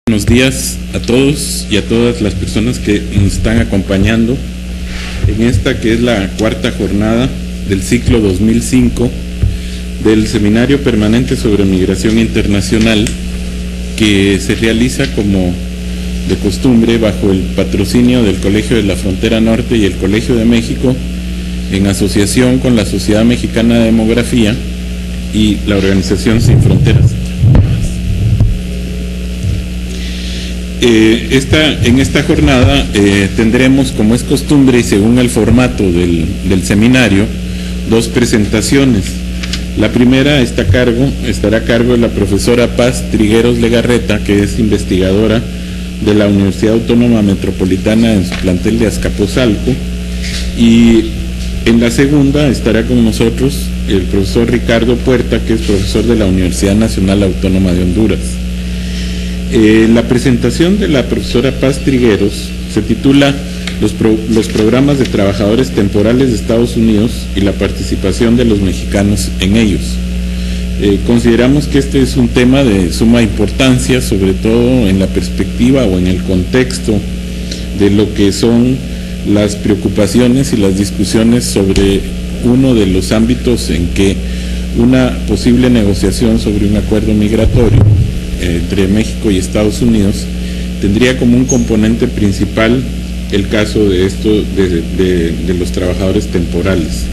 Buenos días a todos y a todas las personas que nos están acompañando en esta que es la cuarta jornada del ciclo 2005 del Seminario Permanente sobre Migración Internacional, que se realiza como de costumbre bajo el patrocinio del Colegio de la Frontera Norte y el Colegio de México, en asociación con la Sociedad Mexicana de Demografía y la Organización Sin Fronteras. En esta jornada tendremos, como es costumbre y según el formato del seminario, dos presentaciones. La primera estará a cargo de la profesora Paz Trigueros Legarreta, que es investigadora de la Universidad Autónoma Metropolitana en su plantel de Azcapotzalco, y en la segunda estará con nosotros el profesor Ricardo Puerta, que es profesor de la Universidad Nacional Autónoma de Honduras. La presentación de la profesora Paz Trigueros se titula los programas de trabajadores temporales de Estados Unidos y la participación de los mexicanos en ellos. Consideramos que este es un tema de suma importancia, sobre todo en la perspectiva o en el contexto de lo que son las preocupaciones y las discusiones sobre uno de los ámbitos en que una posible negociación sobre un acuerdo migratorio entre México y Estados Unidos tendría como un componente principal el caso de los trabajadores temporales.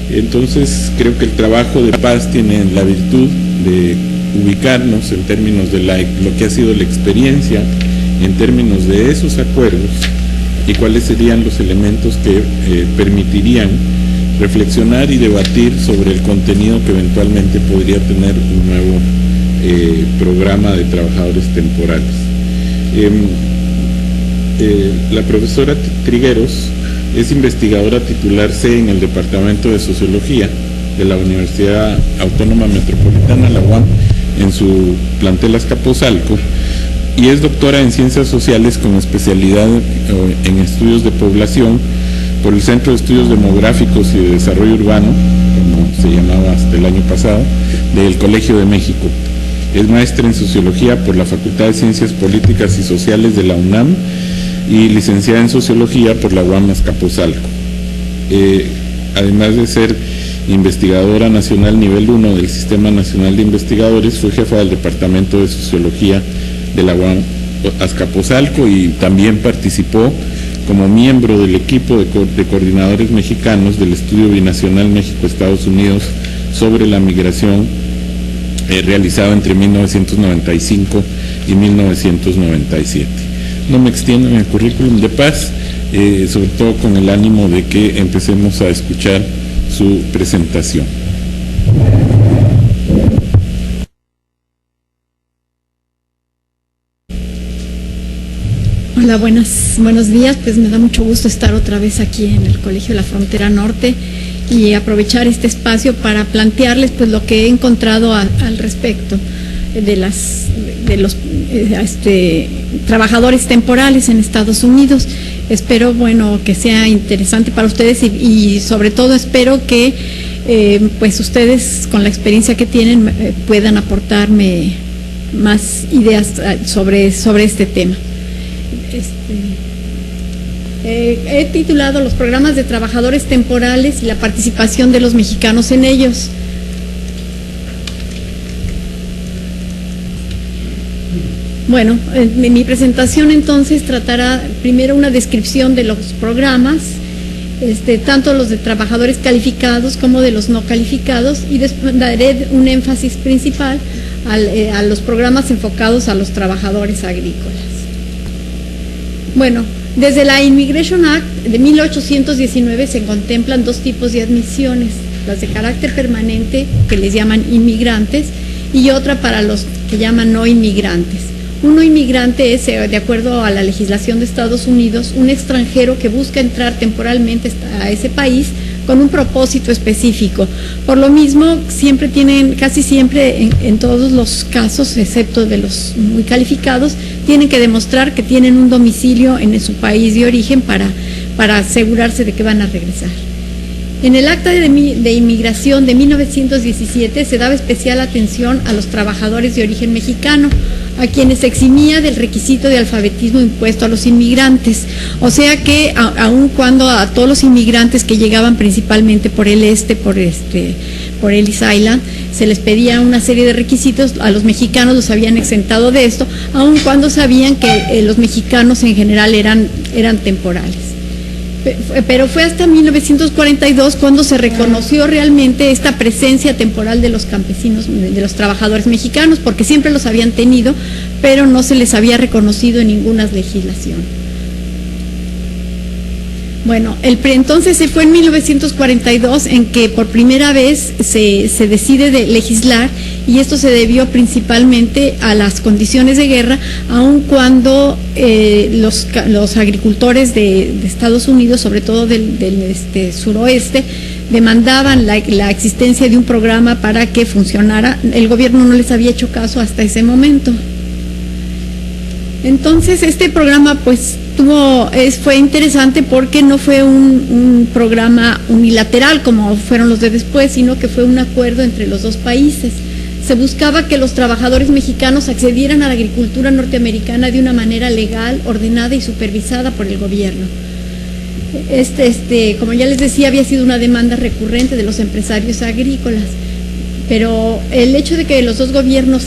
Entonces creo que el trabajo de Paz tiene la virtud de ubicarnos en términos de lo que ha sido la experiencia, en términos de esos acuerdos y cuáles serían los elementos que permitirían reflexionar y debatir sobre el contenido que eventualmente podría tener un nuevo programa de trabajadores temporales. La profesora Trigueros es investigadora titular C en el Departamento de Sociología de la Universidad Autónoma Metropolitana, la UAM, en su plantel Azcapotzalco, y es doctora en Ciencias Sociales con especialidad en Estudios de Población por el Centro de Estudios Demográficos y de Desarrollo Urbano, como se llamaba hasta el año pasado, del Colegio de México. Es maestra en Sociología por la Facultad de Ciencias Políticas y Sociales de la UNAM y licenciada en Sociología por la UAM Azcapotzalco. Además de ser investigadora nacional nivel 1 del Sistema Nacional de Investigadores, fue jefa del Departamento de Sociología de la UAM Azcapotzalco y también participó como miembro del equipo de coordinadores mexicanos del Estudio Binacional México-Estados Unidos sobre la migración realizado entre 1995 y 1997. No me extiendo en el currículum de Paz, sobre todo con el ánimo de que empecemos a escuchar su presentación. Hola, buenos días. Pues me da mucho gusto estar otra vez aquí en el Colegio de la Frontera Norte y aprovechar este espacio para plantearles pues lo que he encontrado al respecto de los trabajadores temporales en Estados Unidos. Espero que sea interesante para ustedes y sobre todo espero que pues ustedes, con la experiencia que tienen, puedan aportarme más ideas sobre este tema. He titulado los programas de trabajadores temporales y la participación de los mexicanos en ellos. Bueno, mi presentación entonces tratará primero una descripción de los programas, tanto los de trabajadores calificados como de los no calificados, y después daré un énfasis principal a los programas enfocados a los trabajadores agrícolas. Bueno, desde la Immigration Act de 1819 se contemplan dos tipos de admisiones: las de carácter permanente, que les llaman inmigrantes, y otra para los que llaman no inmigrantes. Un no inmigrante es, de acuerdo a la legislación de Estados Unidos, un extranjero que busca entrar temporalmente a ese país con un propósito específico. Por lo mismo, casi siempre en todos los casos, excepto de los muy calificados, tienen que demostrar que tienen un domicilio en su país de origen para asegurarse de que van a regresar. En el Acta de Inmigración de 1917 se daba especial atención a los trabajadores de origen mexicano, a quienes eximía del requisito de alfabetismo impuesto a los inmigrantes. O sea que aun cuando a todos los inmigrantes que llegaban principalmente por el por Ellis Island, se les pedía una serie de requisitos, a los mexicanos los habían exentado de esto, aun cuando sabían que los mexicanos en general eran temporales. Pero fue hasta 1942 cuando se reconoció realmente esta presencia temporal de los campesinos, de los trabajadores mexicanos, porque siempre los habían tenido, pero no se les había reconocido en ninguna legislación. Bueno, entonces fue en 1942 en que por primera vez se decide de legislar, y esto se debió principalmente a las condiciones de guerra, aun cuando los agricultores de Estados Unidos, sobre todo del suroeste, demandaban la existencia de un programa para que funcionara. El gobierno no les había hecho caso hasta ese momento. Entonces este programa pues fue interesante porque no fue un programa unilateral como fueron los de después, sino que fue un acuerdo entre los dos países. Se buscaba que los trabajadores mexicanos accedieran a la agricultura norteamericana de una manera legal, ordenada y supervisada por el gobierno. Como ya les decía, había sido una demanda recurrente de los empresarios agrícolas, pero el hecho de que los dos gobiernos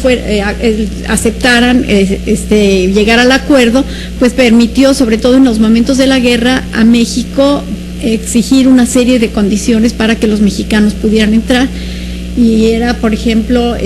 aceptaran llegar al acuerdo, pues permitió, sobre todo en los momentos de la guerra, a México exigir una serie de condiciones para que los mexicanos pudieran entrar. Y era, por ejemplo,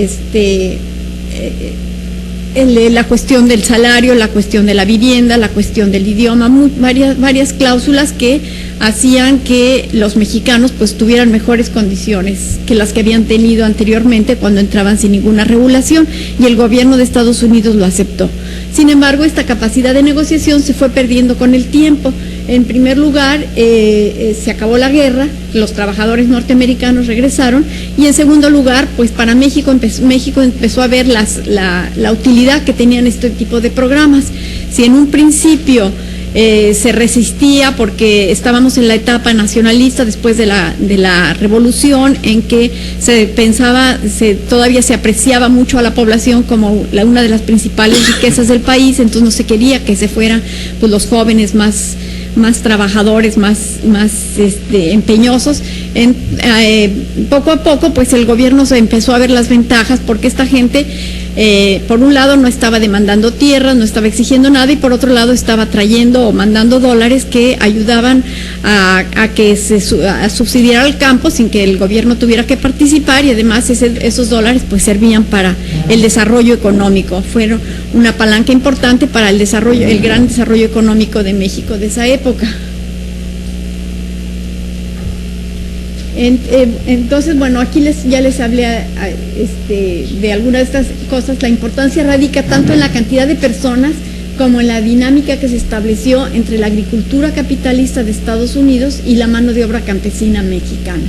la cuestión del salario, la cuestión de la vivienda, la cuestión del idioma, varias cláusulas que hacían que los mexicanos pues tuvieran mejores condiciones que las que habían tenido anteriormente cuando entraban sin ninguna regulación, y el gobierno de Estados Unidos lo aceptó. Sin embargo, esta capacidad de negociación se fue perdiendo con el tiempo. En primer lugar, se acabó la guerra, los trabajadores norteamericanos regresaron, y en segundo lugar, pues para México empezó a ver la utilidad que tenían este tipo de programas. Si en un principio se resistía porque estábamos en la etapa nacionalista después de la revolución, en que se pensaba, todavía se apreciaba mucho a la población como una de las principales riquezas del país, entonces no se quería que se fueran pues los jóvenes más trabajadores, más empeñosos. Poco a poco pues el gobierno se empezó a ver las ventajas, porque esta gente por un lado no estaba demandando tierras, no estaba exigiendo nada, y por otro lado estaba trayendo o mandando dólares que ayudaban a que a subsidiar al campo sin que el gobierno tuviera que participar, y además esos dólares pues servían para el desarrollo económico. Fueron una palanca importante para el gran desarrollo económico de México de esa época. Entonces, bueno, aquí ya les hablé de algunas de estas cosas. La importancia radica tanto en la cantidad de personas como en la dinámica que se estableció entre la agricultura capitalista de Estados Unidos y la mano de obra campesina mexicana.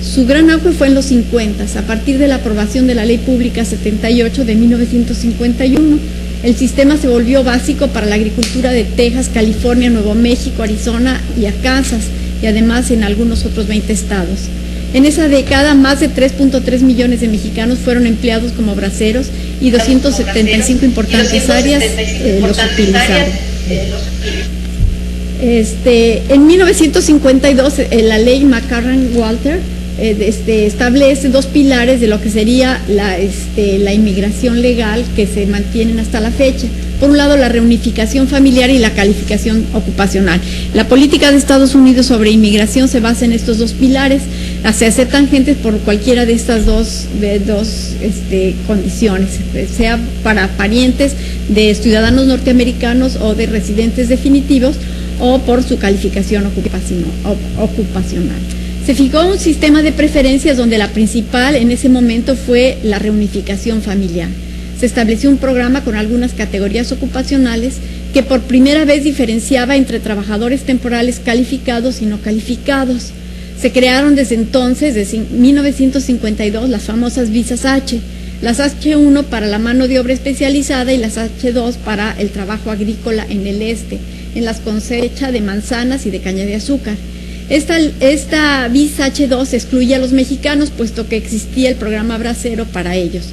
Su gran auge fue en los 50, a partir de la aprobación de la Ley Pública 78 de 1951. El sistema se volvió básico para la agricultura de Texas, California, Nuevo México, Arizona y Arkansas, y además en algunos otros 20 estados. En esa década, más de 3.3 millones de mexicanos fueron empleados como braceros, y 275 importantes áreas los utilizaron. En 1952, la ley McCarran-Walter establece dos pilares de lo que sería la inmigración legal, que se mantienen hasta la fecha. Por un lado, la reunificación familiar y la calificación ocupacional. La política de Estados Unidos sobre inmigración se basa en estos dos pilares. Se aceptan gentes por cualquiera de estas dos condiciones, sea para parientes de ciudadanos norteamericanos o de residentes definitivos, o por su calificación ocupacional. Se fijó un sistema de preferencias donde la principal en ese momento fue la reunificación familiar. Se estableció un programa con algunas categorías ocupacionales que por primera vez diferenciaba entre trabajadores temporales calificados y no calificados. Se crearon desde entonces, desde 1952, las famosas visas H, las H1 para la mano de obra especializada y las H2 para el trabajo agrícola en el en las cosechas de manzanas y de caña de azúcar. Esta visa H2 excluía a los mexicanos, puesto que existía el programa bracero para ellos.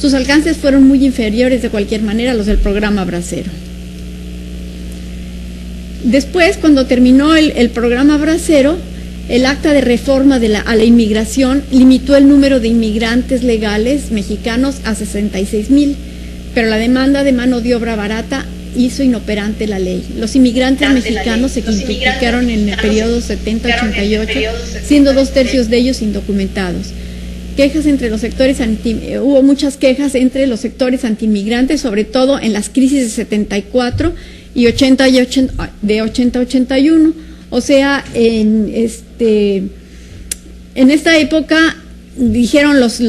Sus alcances fueron muy inferiores de cualquier manera a los del programa Bracero. Después, cuando terminó el programa Bracero, el acta de reforma a la inmigración limitó el número de inmigrantes legales mexicanos a 66,000, pero la demanda de mano de obra barata hizo inoperante la ley. Los inmigrantes mexicanos se quintuplicaron en el periodo 70-88, siendo 2/3 de ellos indocumentados. Quejas entre los sectores hubo muchas quejas entre los sectores antiinmigrantes, sobre todo en las crisis de 74 y 80-81. O sea, en esta época dijeron las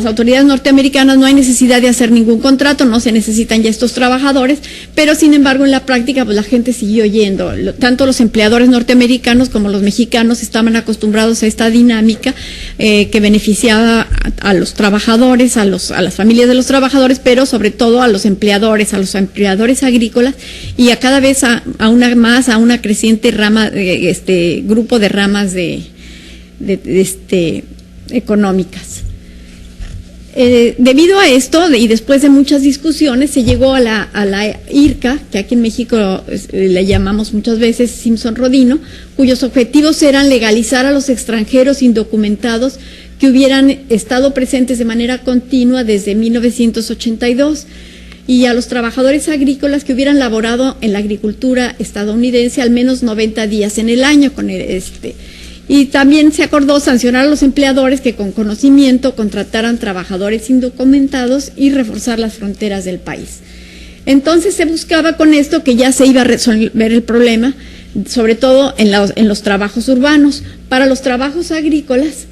autoridades norteamericanas: no hay necesidad de hacer ningún contrato, no se necesitan ya estos trabajadores, pero sin embargo en la práctica pues la gente siguió yendo. Tanto los empleadores norteamericanos como los mexicanos estaban acostumbrados a esta dinámica que beneficiaba a los trabajadores, a las familias de los trabajadores, pero sobre todo a los empleadores agrícolas, y a cada vez a una creciente rama, grupo de ramas económicas. Debido a esto, y después de muchas discusiones, se llegó a la IRCA, que aquí en México le llamamos muchas veces Simpson-Rodino, cuyos objetivos eran legalizar a los extranjeros indocumentados que hubieran estado presentes de manera continua desde 1982, y a los trabajadores agrícolas que hubieran laborado en la agricultura estadounidense al menos 90 días en el año con Y también se acordó sancionar a los empleadores que con conocimiento contrataran trabajadores indocumentados y reforzar las fronteras del país. Entonces se buscaba con esto que ya se iba a resolver el problema, sobre todo en los trabajos urbanos. Para los trabajos agrícolas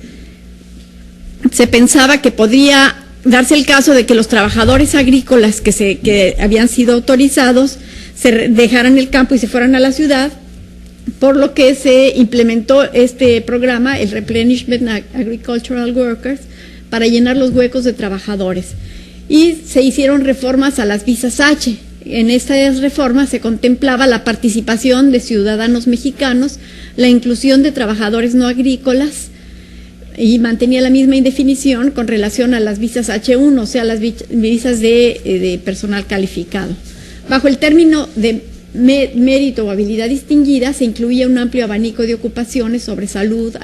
se pensaba que podría darse el caso de que los trabajadores agrícolas que habían sido autorizados se dejaran el campo y se fueran a la ciudad, por lo que se implementó este programa, el Replenishment Agricultural Workers, para llenar los huecos de trabajadores. Y se hicieron reformas a las visas H. En estas reformas se contemplaba la participación de ciudadanos mexicanos, la inclusión de trabajadores no agrícolas, y mantenía la misma indefinición con relación a las visas H1, o sea, las visas de personal calificado. Bajo el término de mérito o habilidad distinguida se incluía un amplio abanico de ocupaciones sobre salud,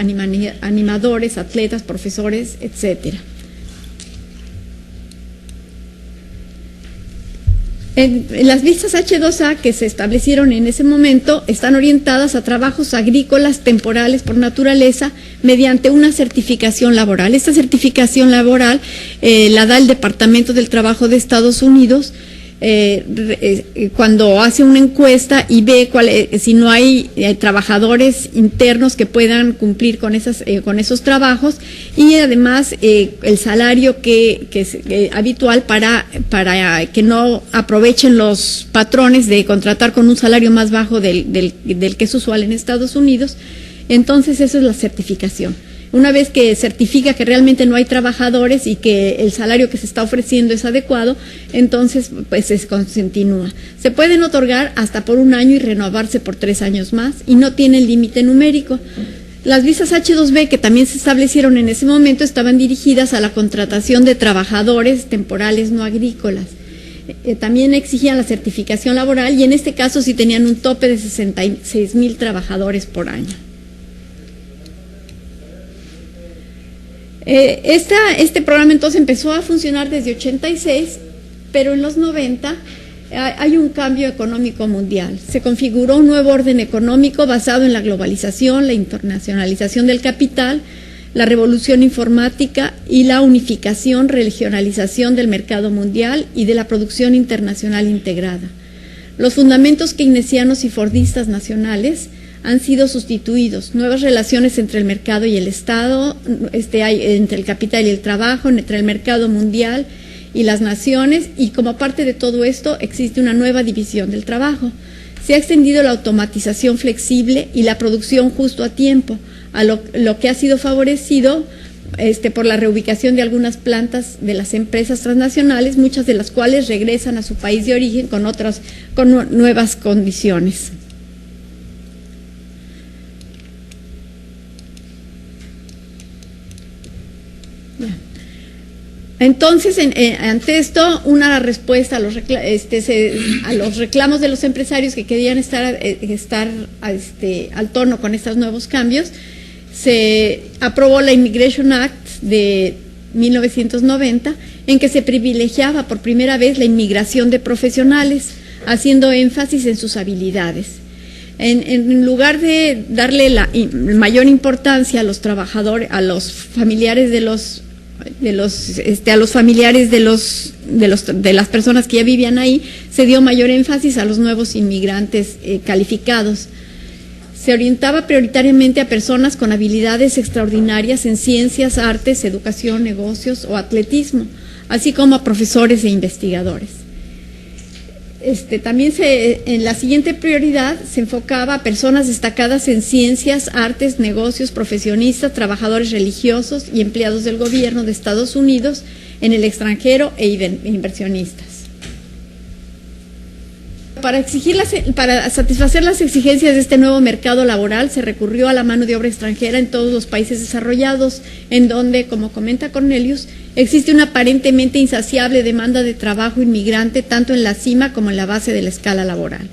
animadores, atletas, profesores, etcétera. Las visas H2A que se establecieron en ese momento están orientadas a trabajos agrícolas temporales por naturaleza mediante una certificación laboral. Esta certificación laboral la da el Departamento del Trabajo de Estados Unidos cuando hace una encuesta y ve si no hay trabajadores internos que puedan cumplir con esos trabajos, y además el salario que es habitual para que no aprovechen los patrones de contratar con un salario más bajo del que es usual en Estados Unidos. Entonces eso es la certificación. Una vez que certifica que realmente no hay trabajadores y que el salario que se está ofreciendo es adecuado, entonces pues se continúa. Se pueden otorgar hasta por 1 año y renovarse por 3 años más, y no tienen límite numérico. Las visas H2B, que también se establecieron en ese momento, estaban dirigidas a la contratación de trabajadores temporales no agrícolas. También exigían la certificación laboral, y en este caso sí tenían un tope de 66,000 trabajadores por año. Este programa entonces empezó a funcionar desde 86, pero en los 90 hay un cambio económico mundial. Se configuró un nuevo orden económico basado en la globalización, la internacionalización del capital, la revolución informática y la unificación, regionalización del mercado mundial y de la producción internacional integrada. Los fundamentos keynesianos y fordistas nacionales han sido sustituidos. Nuevas relaciones entre el mercado y el Estado, entre el capital y el trabajo, entre el mercado mundial y las naciones, y como parte de todo esto existe una nueva división del trabajo. Se ha extendido la automatización flexible y la producción justo a tiempo, a lo que ha sido favorecido por la reubicación de algunas plantas de las empresas transnacionales, muchas de las cuales regresan a su país de origen con nuevas condiciones. Entonces, ante esto, una respuesta a los reclamos de los empresarios que querían estar al tono con estos nuevos cambios, se aprobó la Immigration Act de 1990, en que se privilegiaba por primera vez la inmigración de profesionales, haciendo énfasis en sus habilidades. En lugar de darle la mayor importancia a los trabajadores, a los familiares de las personas que ya vivían ahí, se dio mayor énfasis a los nuevos inmigrantes calificados. Se orientaba prioritariamente a personas con habilidades extraordinarias en ciencias, artes, educación, negocios o atletismo, así como a profesores e investigadores. También en la siguiente prioridad se enfocaba a personas destacadas en ciencias, artes, negocios, profesionistas, trabajadores religiosos y empleados del gobierno de Estados Unidos en el extranjero e inversionistas. Para satisfacer las exigencias de este nuevo mercado laboral, se recurrió a la mano de obra extranjera en todos los países desarrollados, en donde, como comenta Cornelius, existe una aparentemente insaciable demanda de trabajo inmigrante tanto en la cima como en la base de la escala laboral.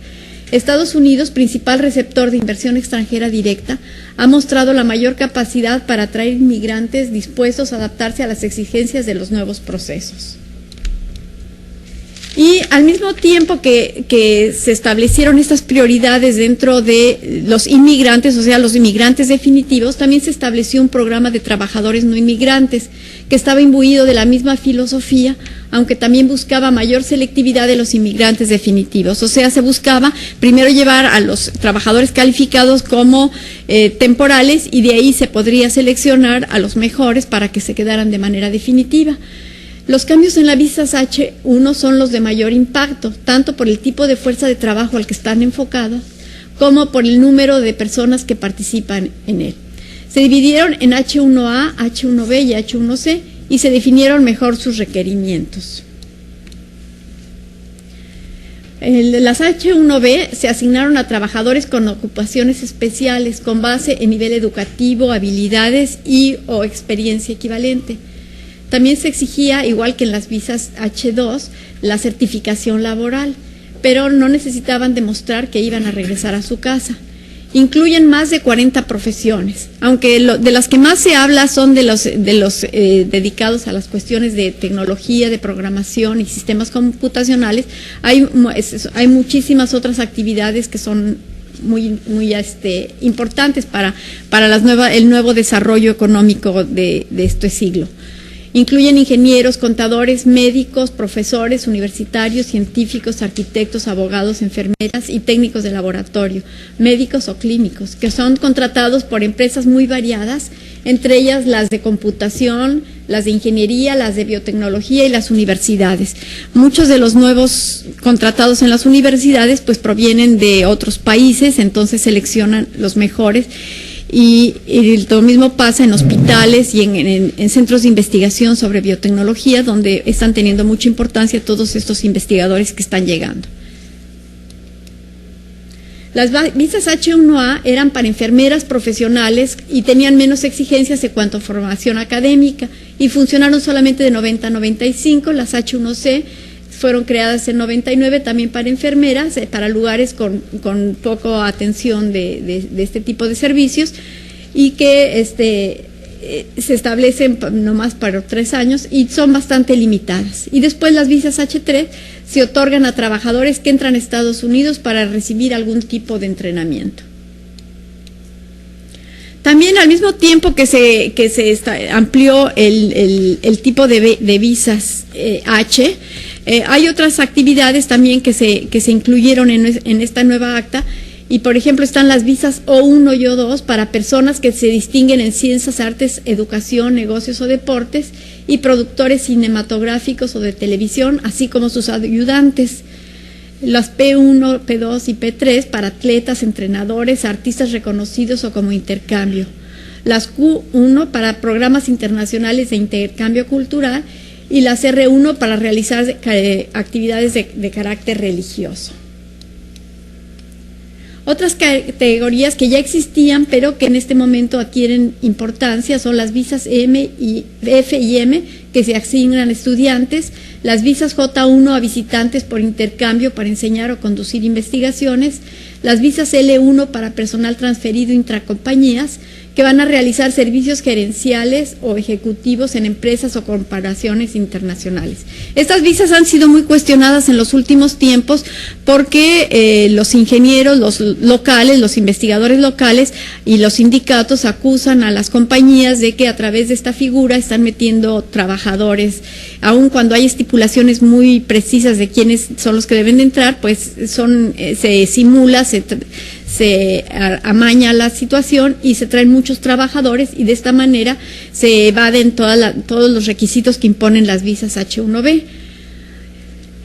Estados Unidos, principal receptor de inversión extranjera directa, ha mostrado la mayor capacidad para atraer inmigrantes dispuestos a adaptarse a las exigencias de los nuevos procesos. Y al mismo tiempo que se establecieron estas prioridades dentro de los inmigrantes, o sea, los inmigrantes definitivos, también se estableció un programa de trabajadores no inmigrantes que estaba imbuido de la misma filosofía, aunque también buscaba mayor selectividad de los inmigrantes definitivos. O sea, se buscaba primero llevar a los trabajadores calificados como temporales, y de ahí se podría seleccionar a los mejores para que se quedaran de manera definitiva. Los cambios en las visas H1 son los de mayor impacto, tanto por el tipo de fuerza de trabajo al que están enfocados, como por el número de personas que participan en él. Se dividieron en H1A, H1B y H1C y se definieron mejor sus requerimientos. Las H1B se asignaron a trabajadores con ocupaciones especiales con base en nivel educativo, habilidades o experiencia equivalente. También se exigía, igual que en las visas H2, la certificación laboral, pero no necesitaban demostrar que iban a regresar a su casa. Incluyen más de 40 profesiones, aunque de las que más se habla son de los dedicados a las cuestiones de tecnología, de programación y sistemas computacionales. Hay muchísimas otras actividades que son muy importantes para el nuevo desarrollo económico de este siglo. Incluyen ingenieros, contadores, médicos, profesores, universitarios, científicos, arquitectos, abogados, enfermeras y técnicos de laboratorio, médicos o clínicos, que son contratados por empresas muy variadas, entre ellas las de computación, las de ingeniería, las de biotecnología y las universidades. Muchos de los nuevos contratados en las universidades pues provienen de otros países, entonces seleccionan los mejores. Y lo mismo pasa en hospitales y en centros de investigación sobre biotecnología, donde están teniendo mucha importancia todos estos investigadores que están llegando. Las visas H1A eran para enfermeras profesionales y tenían menos exigencias en cuanto a formación académica y funcionaron solamente de 90 a 95. Las H1C fueron creadas en 99 también para enfermeras, para lugares con poca atención de este tipo de servicios, y que se establecen nomás para 3 años y son bastante limitadas. Y después las visas H3 se otorgan a trabajadores que entran a Estados Unidos para recibir algún tipo de entrenamiento. También al mismo tiempo que se amplió el tipo de visas H, hay otras actividades también que se incluyeron en esta nueva acta, y por ejemplo están las visas O1 y O2 para personas que se distinguen en ciencias, artes, educación, negocios o deportes, y productores cinematográficos o de televisión, así como sus ayudantes. Las P1, P2 y P3 para atletas, entrenadores, artistas reconocidos o como intercambio. Las Q1 para programas internacionales de intercambio cultural, y las R1 para realizar actividades de carácter religioso. Otras categorías que ya existían, pero que en este momento adquieren importancia, son las visas F y M, que se asignan a estudiantes, las visas J1 a visitantes por intercambio para enseñar o conducir investigaciones, las visas L1 para personal transferido intracompañías, que van a realizar servicios gerenciales o ejecutivos en empresas o corporaciones internacionales. Estas visas han sido muy cuestionadas en los últimos tiempos porque los ingenieros, los locales, los investigadores locales y los sindicatos acusan a las compañías de que a través de esta figura están metiendo trabajadores, aun cuando hay estipulaciones muy precisas de quiénes son los que deben de entrar, pues se simula, se amaña la situación y se traen muchos trabajadores y de esta manera se evaden todos los requisitos que imponen las visas H1B.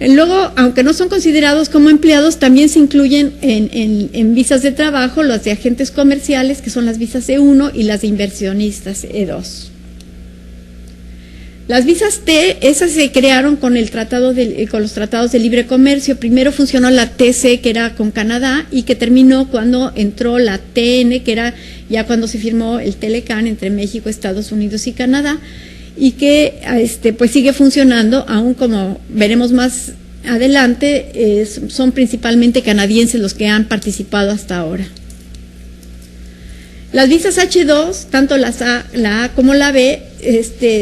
Luego, aunque no son considerados como empleados, también se incluyen en visas de trabajo las de agentes comerciales, que son las visas E1, y las de inversionistas E2. Las visas T, esas se crearon con los tratados de libre comercio. Primero funcionó la TC, que era con Canadá, y que terminó cuando entró la TN, que era ya cuando se firmó el Telecan entre México, Estados Unidos y Canadá, y que pues sigue funcionando, aún como veremos más adelante, son principalmente canadienses los que han participado hasta ahora. Las visas H2, tanto la A como la B,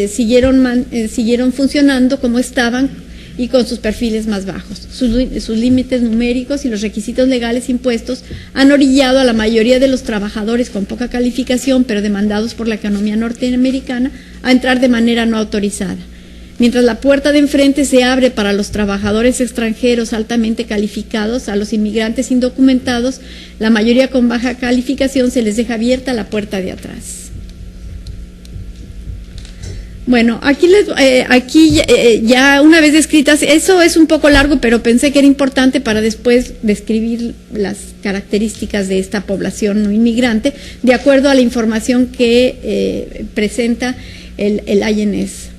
siguieron funcionando como estaban y con sus perfiles más bajos. Sus límites numéricos y los requisitos legales impuestos han orillado a la mayoría de los trabajadores con poca calificación, pero demandados por la economía norteamericana, a entrar de manera no autorizada. Mientras la puerta de enfrente se abre para los trabajadores extranjeros altamente calificados, a los inmigrantes indocumentados, la mayoría con baja calificación, se les deja abierta la puerta de atrás. Bueno, aquí ya una vez descritas, eso es un poco largo, pero pensé que era importante para después describir las características de esta población no inmigrante, de acuerdo a la información que presenta el INS.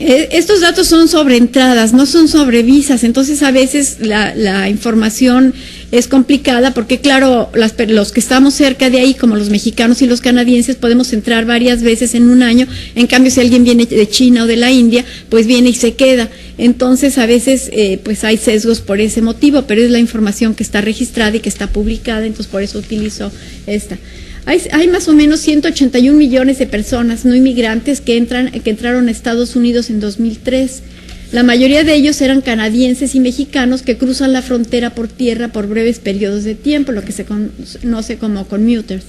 Estos datos son sobre entradas, no son sobre visas, entonces a veces la información es complicada porque, claro, los que estamos cerca de ahí, como los mexicanos y los canadienses, podemos entrar varias veces en un año. En cambio, si alguien viene de China o de la India, pues viene y se queda. Entonces, a veces pues hay sesgos por ese motivo, pero es la información que está registrada y que está publicada, entonces por eso utilizo esta. Hay más o menos 181 millones de personas no inmigrantes que entraron a Estados Unidos en 2003. La mayoría de ellos eran canadienses y mexicanos que cruzan la frontera por tierra por breves periodos de tiempo, lo que se conoce como commuters.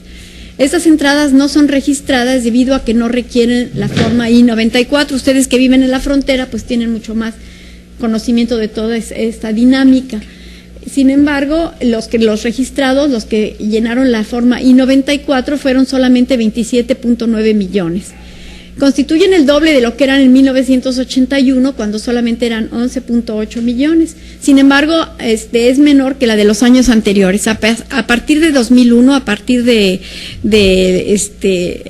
Estas entradas no son registradas debido a que no requieren la forma I-94. Ustedes que viven en la frontera pues tienen mucho más conocimiento de toda esta dinámica. Sin embargo, los registrados, los que llenaron la forma I-94, fueron solamente 27.9 millones. Constituyen el doble de lo que eran en 1981, cuando solamente eran 11.8 millones. Sin embargo, es menor que la de los años anteriores. A partir de 2001, a partir del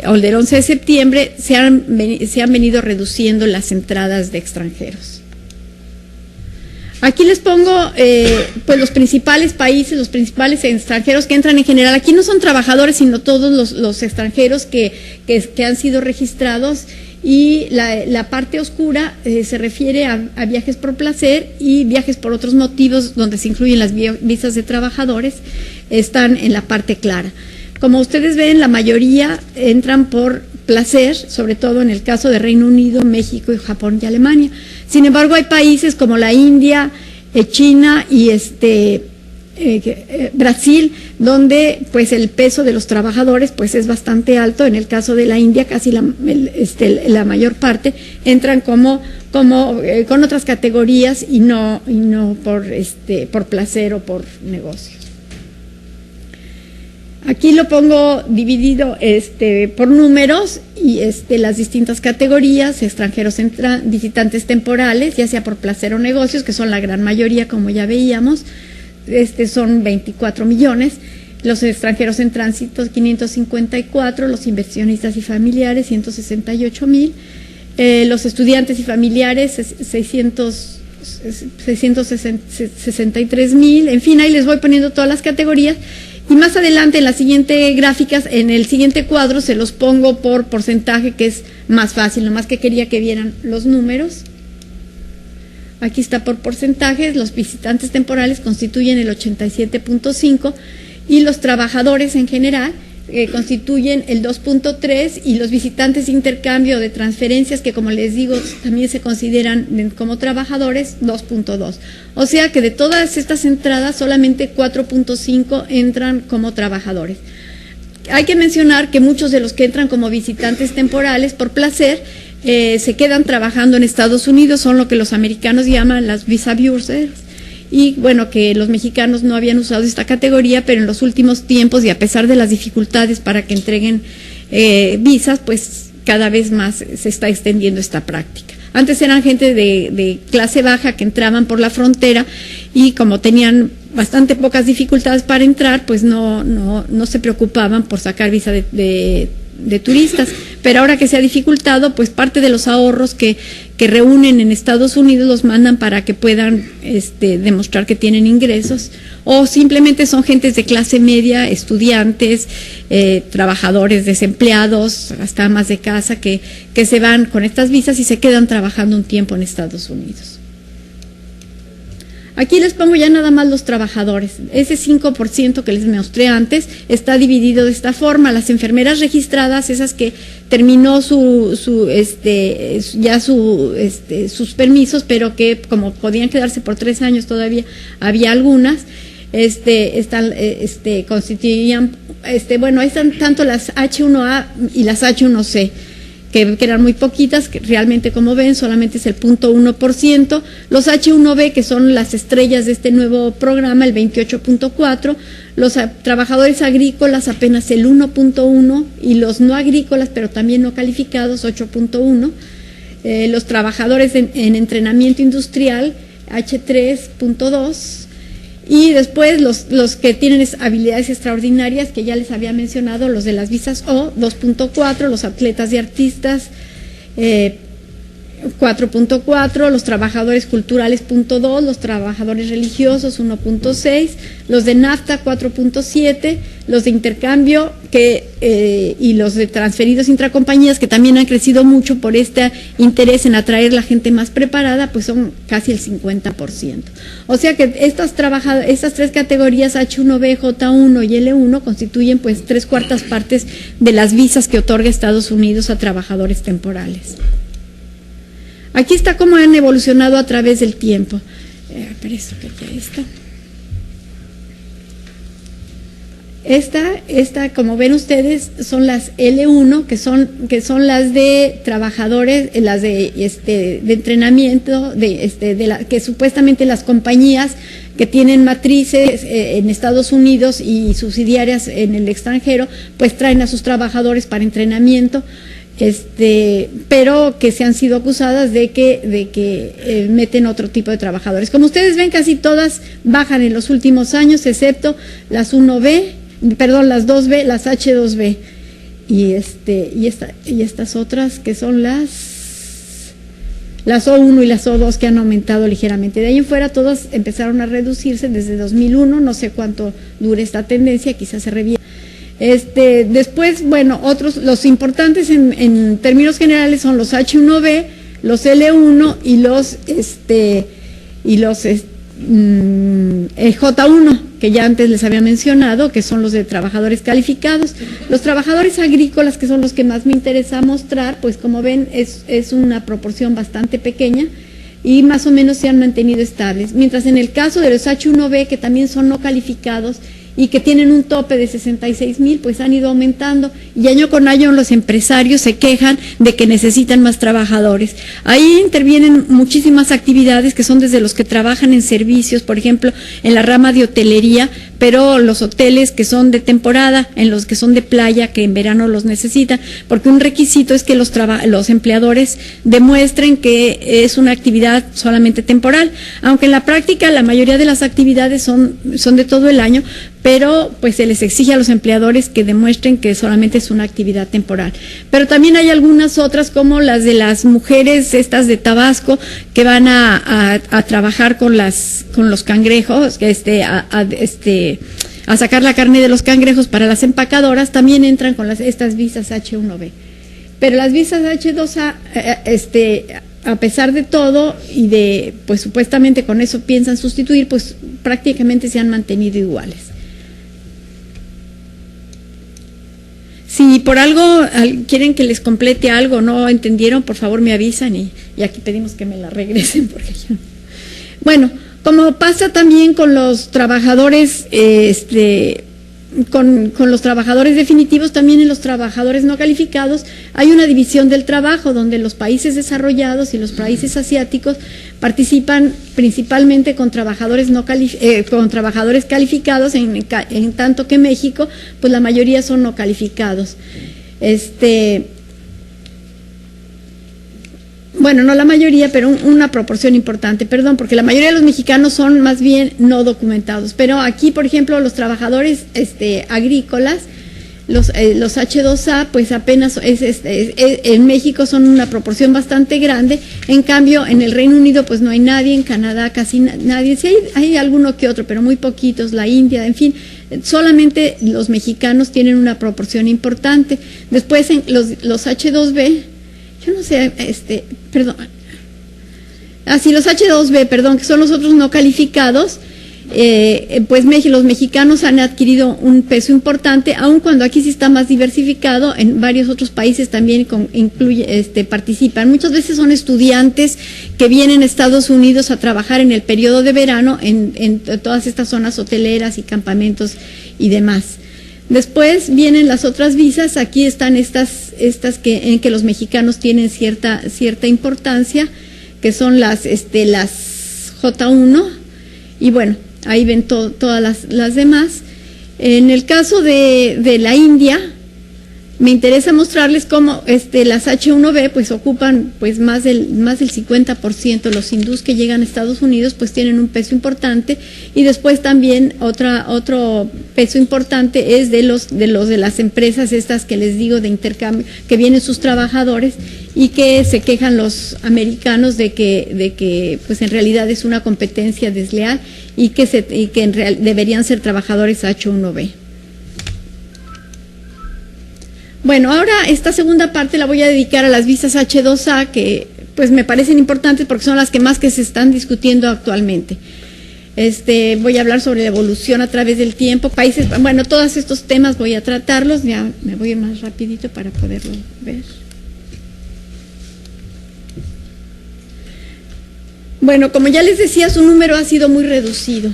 11 de septiembre, se han venido reduciendo las entradas de extranjeros. Aquí les pongo pues los principales países, los principales extranjeros que entran en general. Aquí no son trabajadores, sino todos los extranjeros que han sido registrados, y la parte oscura se refiere a viajes por placer y viajes por otros motivos, donde se incluyen las visas de trabajadores, están en la parte clara. Como ustedes ven, la mayoría entran por placer, sobre todo en el caso de Reino Unido, México, Japón y Alemania. Sin embargo, hay países como la India, China y Brasil, donde pues el peso de los trabajadores pues es bastante alto. En el caso de la India, casi la mayor parte entran con otras categorías y no por placer o por negocio. Aquí lo pongo dividido por números y las distintas categorías: extranjeros visitantes temporales, ya sea por placer o negocios, que son la gran mayoría, como ya veíamos, son 24 millones, los extranjeros en tránsito 554, los inversionistas y familiares 168,000, los estudiantes y familiares 663,000, en fin, ahí les voy poniendo todas las categorías. Y más adelante en la siguiente gráficas, en el siguiente cuadro se los pongo por porcentaje, que es más fácil, nomás que quería que vieran los números. Aquí está por porcentajes, los visitantes temporales constituyen el 87.5% y los trabajadores en general constituyen el 2.3%, y los visitantes de intercambio de transferencias, que como les digo también se consideran como trabajadores, 2.2%. O sea que de todas estas entradas solamente 4.5% entran como trabajadores. Hay que mencionar que muchos de los que entran como visitantes temporales por placer se quedan trabajando en Estados Unidos, son lo que los americanos llaman las visa bursers. Y bueno, que los mexicanos no habían usado esta categoría, pero en los últimos tiempos, y a pesar de las dificultades para que entreguen visas, pues cada vez más se está extendiendo esta práctica. Antes eran gente de clase baja que entraban por la frontera, y como tenían bastante pocas dificultades para entrar, pues no se preocupaban por sacar visa de turistas. Pero ahora que se ha dificultado, pues parte de los ahorros que reúnen en Estados Unidos los mandan para que puedan demostrar que tienen ingresos, o simplemente son gentes de clase media, estudiantes, trabajadores desempleados, hasta amas de casa que se van con estas visas y se quedan trabajando un tiempo en Estados Unidos. Aquí les pongo ya nada más los trabajadores. Ese 5% que les mostré antes está dividido de esta forma. Las enfermeras registradas, esas que terminó sus permisos, pero que como podían quedarse por 3 años todavía, había algunas, constituían, bueno, ahí están tanto las H1A y las H1C. Que eran muy poquitas, que realmente, como ven, solamente es el 0.1%. Los H1B, que son las estrellas de este nuevo programa, el 28.4%. Los trabajadores agrícolas apenas el 1.1%, y los no agrícolas, pero también no calificados, 8.1%. Los trabajadores en entrenamiento industrial, H3.2%. Y después los que tienen habilidades extraordinarias, que ya les había mencionado, los de las visas O, 2.4%, los atletas y artistas, 4.4%, los trabajadores culturales, 0.2%, los trabajadores religiosos, 1.6%, los de NAFTA, 4.7%, los de intercambio y los de transferidos intracompañías, que también han crecido mucho por este interés en atraer la gente más preparada, pues son casi el 50%. O sea que estas 3 categorías, H1B, J1 y L1, constituyen pues 3/4 partes de las visas que otorga Estados Unidos a trabajadores temporales. Aquí está cómo han evolucionado a través del tiempo. Pero eso que ya está. Esta, como ven ustedes, son las L1, que son las de trabajadores, las de entrenamiento, que supuestamente las compañías que tienen matrices en Estados Unidos y subsidiarias en el extranjero, pues traen a sus trabajadores para entrenamiento. Pero que se han sido acusadas de que meten otro tipo de trabajadores. Como ustedes ven, casi todas bajan en los últimos años, excepto las 2B, las H2B, y estas otras que son las O1 y las O2, que han aumentado ligeramente. De ahí en fuera todas empezaron a reducirse desde 2001, no sé cuánto dure esta tendencia, quizás se revierta. Después, bueno, los importantes en términos generales son los H1B, los L1 y los J1, que ya antes les había mencionado, que son los de trabajadores calificados. Los trabajadores agrícolas, que son los que más me interesa mostrar, pues como ven es una proporción bastante pequeña y más o menos se han mantenido estables. Mientras en el caso de los H1B, que también son no calificados y que tienen un tope de 66,000, pues han ido aumentando, y año con año los empresarios se quejan de que necesitan más trabajadores. Ahí intervienen muchísimas actividades, que son desde los que trabajan en servicios, por ejemplo, en la rama de hotelería, pero los hoteles que son de temporada, en los que son de playa, que en verano los necesitan, porque un requisito es que los empleadores demuestren que es una actividad solamente temporal, aunque en la práctica la mayoría de las actividades son de todo el año, pero pues se les exige a los empleadores que demuestren que solamente es una actividad temporal. Pero también hay algunas otras, como las de las mujeres estas de Tabasco, que van a trabajar con los cangrejos, a sacar la carne de los cangrejos para las empacadoras, también entran con estas visas H1B. Pero las visas H2A, a pesar de todo y de, pues supuestamente con eso piensan sustituir, pues prácticamente se han mantenido iguales. Si por algo quieren que les complete algo, no entendieron, por favor me avisan y aquí pedimos que me la regresen porque yo... Bueno, como pasa también con los trabajadores, con los trabajadores definitivos, también en los trabajadores no calificados hay una división del trabajo donde los países desarrollados y los países asiáticos participan principalmente con trabajadores con trabajadores calificados, en tanto que México, pues la mayoría son no calificados. Bueno, no la mayoría, pero una proporción importante, perdón, porque la mayoría de los mexicanos son más bien no documentados. Pero aquí, por ejemplo, los trabajadores agrícolas, los H2A, pues apenas en México son una proporción bastante grande. En cambio, en el Reino Unido, pues no hay nadie, en Canadá casi nadie. Sí hay alguno que otro, pero muy poquitos, la India, en fin. Solamente los mexicanos tienen una proporción importante. Después, los H2B, yo no sé, perdón. Los H2B, perdón, que son los otros no calificados, pues los mexicanos han adquirido un peso importante, aun cuando aquí sí está más diversificado, en varios otros países también participan. Muchas veces son estudiantes que vienen a Estados Unidos a trabajar en el periodo de verano en todas estas zonas hoteleras y campamentos y demás. Después vienen las otras visas, aquí están estas en que los mexicanos tienen cierta importancia, que son las J1, y bueno, ahí ven todas las demás. En el caso de la India, me interesa mostrarles cómo las H1B pues ocupan pues más del 50%. Los hindús que llegan a Estados Unidos pues tienen un peso importante, y después también otro peso importante es de las empresas estas que les digo de intercambio, que vienen sus trabajadores y que se quejan los americanos de que pues en realidad es una competencia desleal y que deberían ser trabajadores H1B. Bueno, ahora esta segunda parte la voy a dedicar a las visas H2A, que pues me parecen importantes porque son las que más se están discutiendo actualmente. Voy a hablar sobre la evolución a través del tiempo, países, bueno, todos estos temas voy a tratarlos, ya me voy a ir más rapidito para poderlo ver. Bueno, como ya les decía, su número ha sido muy reducido.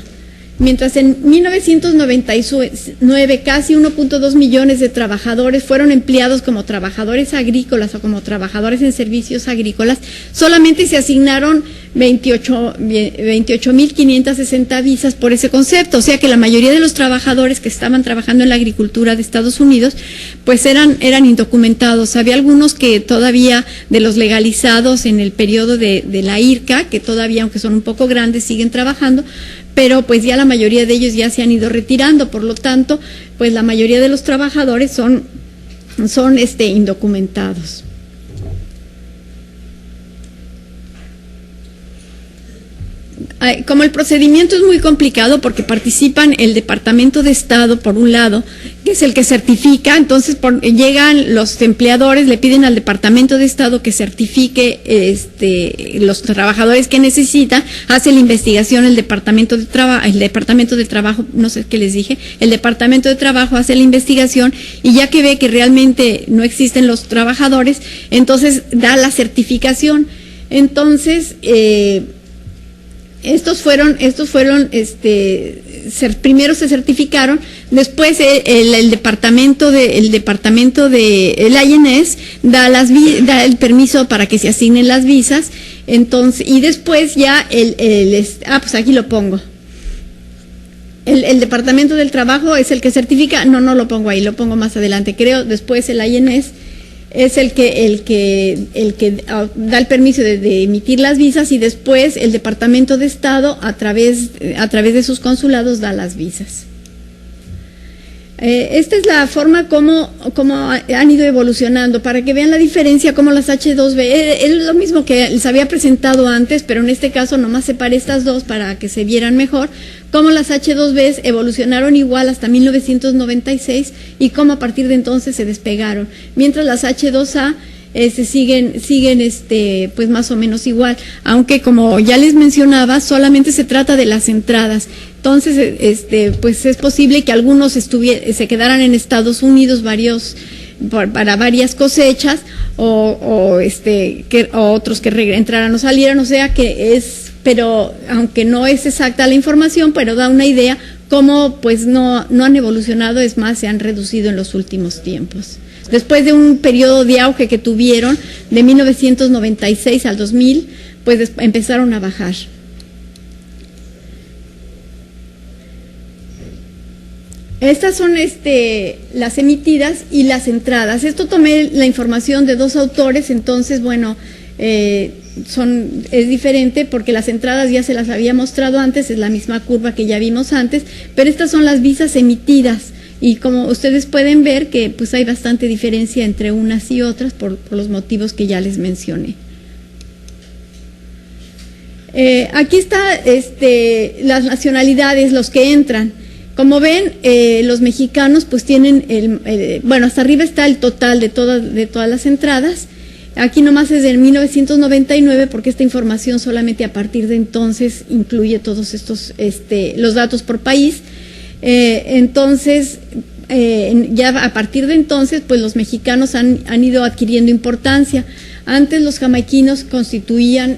Mientras en 1999 casi 1.2 millones de trabajadores fueron empleados como trabajadores agrícolas o como trabajadores en servicios agrícolas, solamente se asignaron 28.560 visas por ese concepto. O sea que la mayoría de los trabajadores que estaban trabajando en la agricultura de Estados Unidos pues eran indocumentados. Había algunos que todavía, de los legalizados en el periodo de la IRCA, que todavía, aunque son un poco grandes, siguen trabajando, pero pues ya la mayoría de ellos ya se han ido retirando. Por lo tanto, pues la mayoría de los trabajadores son indocumentados. Como el procedimiento es muy complicado porque participan el Departamento de Estado, por un lado, que es el que certifica, entonces llegan los empleadores, le piden al Departamento de Estado que certifique los trabajadores que necesita, hace la investigación el Departamento de Trabajo, no sé qué les dije, el Departamento de Trabajo hace la investigación y ya que ve que realmente no existen los trabajadores, entonces da la certificación. Entonces, estos fueron primero se certificaron, después el departamento de el INS da el permiso para que se asignen las visas, entonces, y después ya pues aquí lo pongo. El Departamento del Trabajo es el que certifica, no lo pongo ahí, lo pongo más adelante, creo. Después el INS es el que da el permiso de emitir las visas, y después el Departamento de Estado a través de sus consulados da las visas. Esta es la forma como han ido evolucionando, para que vean la diferencia, como las H2B, es lo mismo que les había presentado antes, pero en este caso nomás separé estas dos para que se vieran mejor, cómo las H2B evolucionaron igual hasta 1996 y cómo a partir de entonces se despegaron, mientras las H2A siguen pues más o menos igual, aunque como ya les mencionaba, solamente se trata de las entradas. Entonces, pues es posible que algunos se quedaran en Estados Unidos para varias cosechas, o otros que entraran o salieran, o sea que pero aunque no es exacta la información, pero da una idea cómo pues no han evolucionado, es más, se han reducido en los últimos tiempos. Después de un periodo de auge que tuvieron de 1996 al 2000, pues empezaron a bajar. Estas son las emitidas y las entradas. Esto tomé la información de dos autores, entonces, bueno, es diferente porque las entradas ya se las había mostrado antes, es la misma curva que ya vimos antes, pero estas son las visas emitidas. Y como ustedes pueden ver que pues hay bastante diferencia entre unas y otras por los motivos que ya les mencioné. Aquí está las nacionalidades, los que entran. Como ven, los mexicanos pues tienen, bueno, hasta arriba está el total de todas las entradas. Aquí nomás es de 1999 porque esta información solamente a partir de entonces incluye todos estos, los datos por país. Entonces, ya a partir de entonces, pues los mexicanos han ido adquiriendo importancia. Antes los jamaiquinos constituían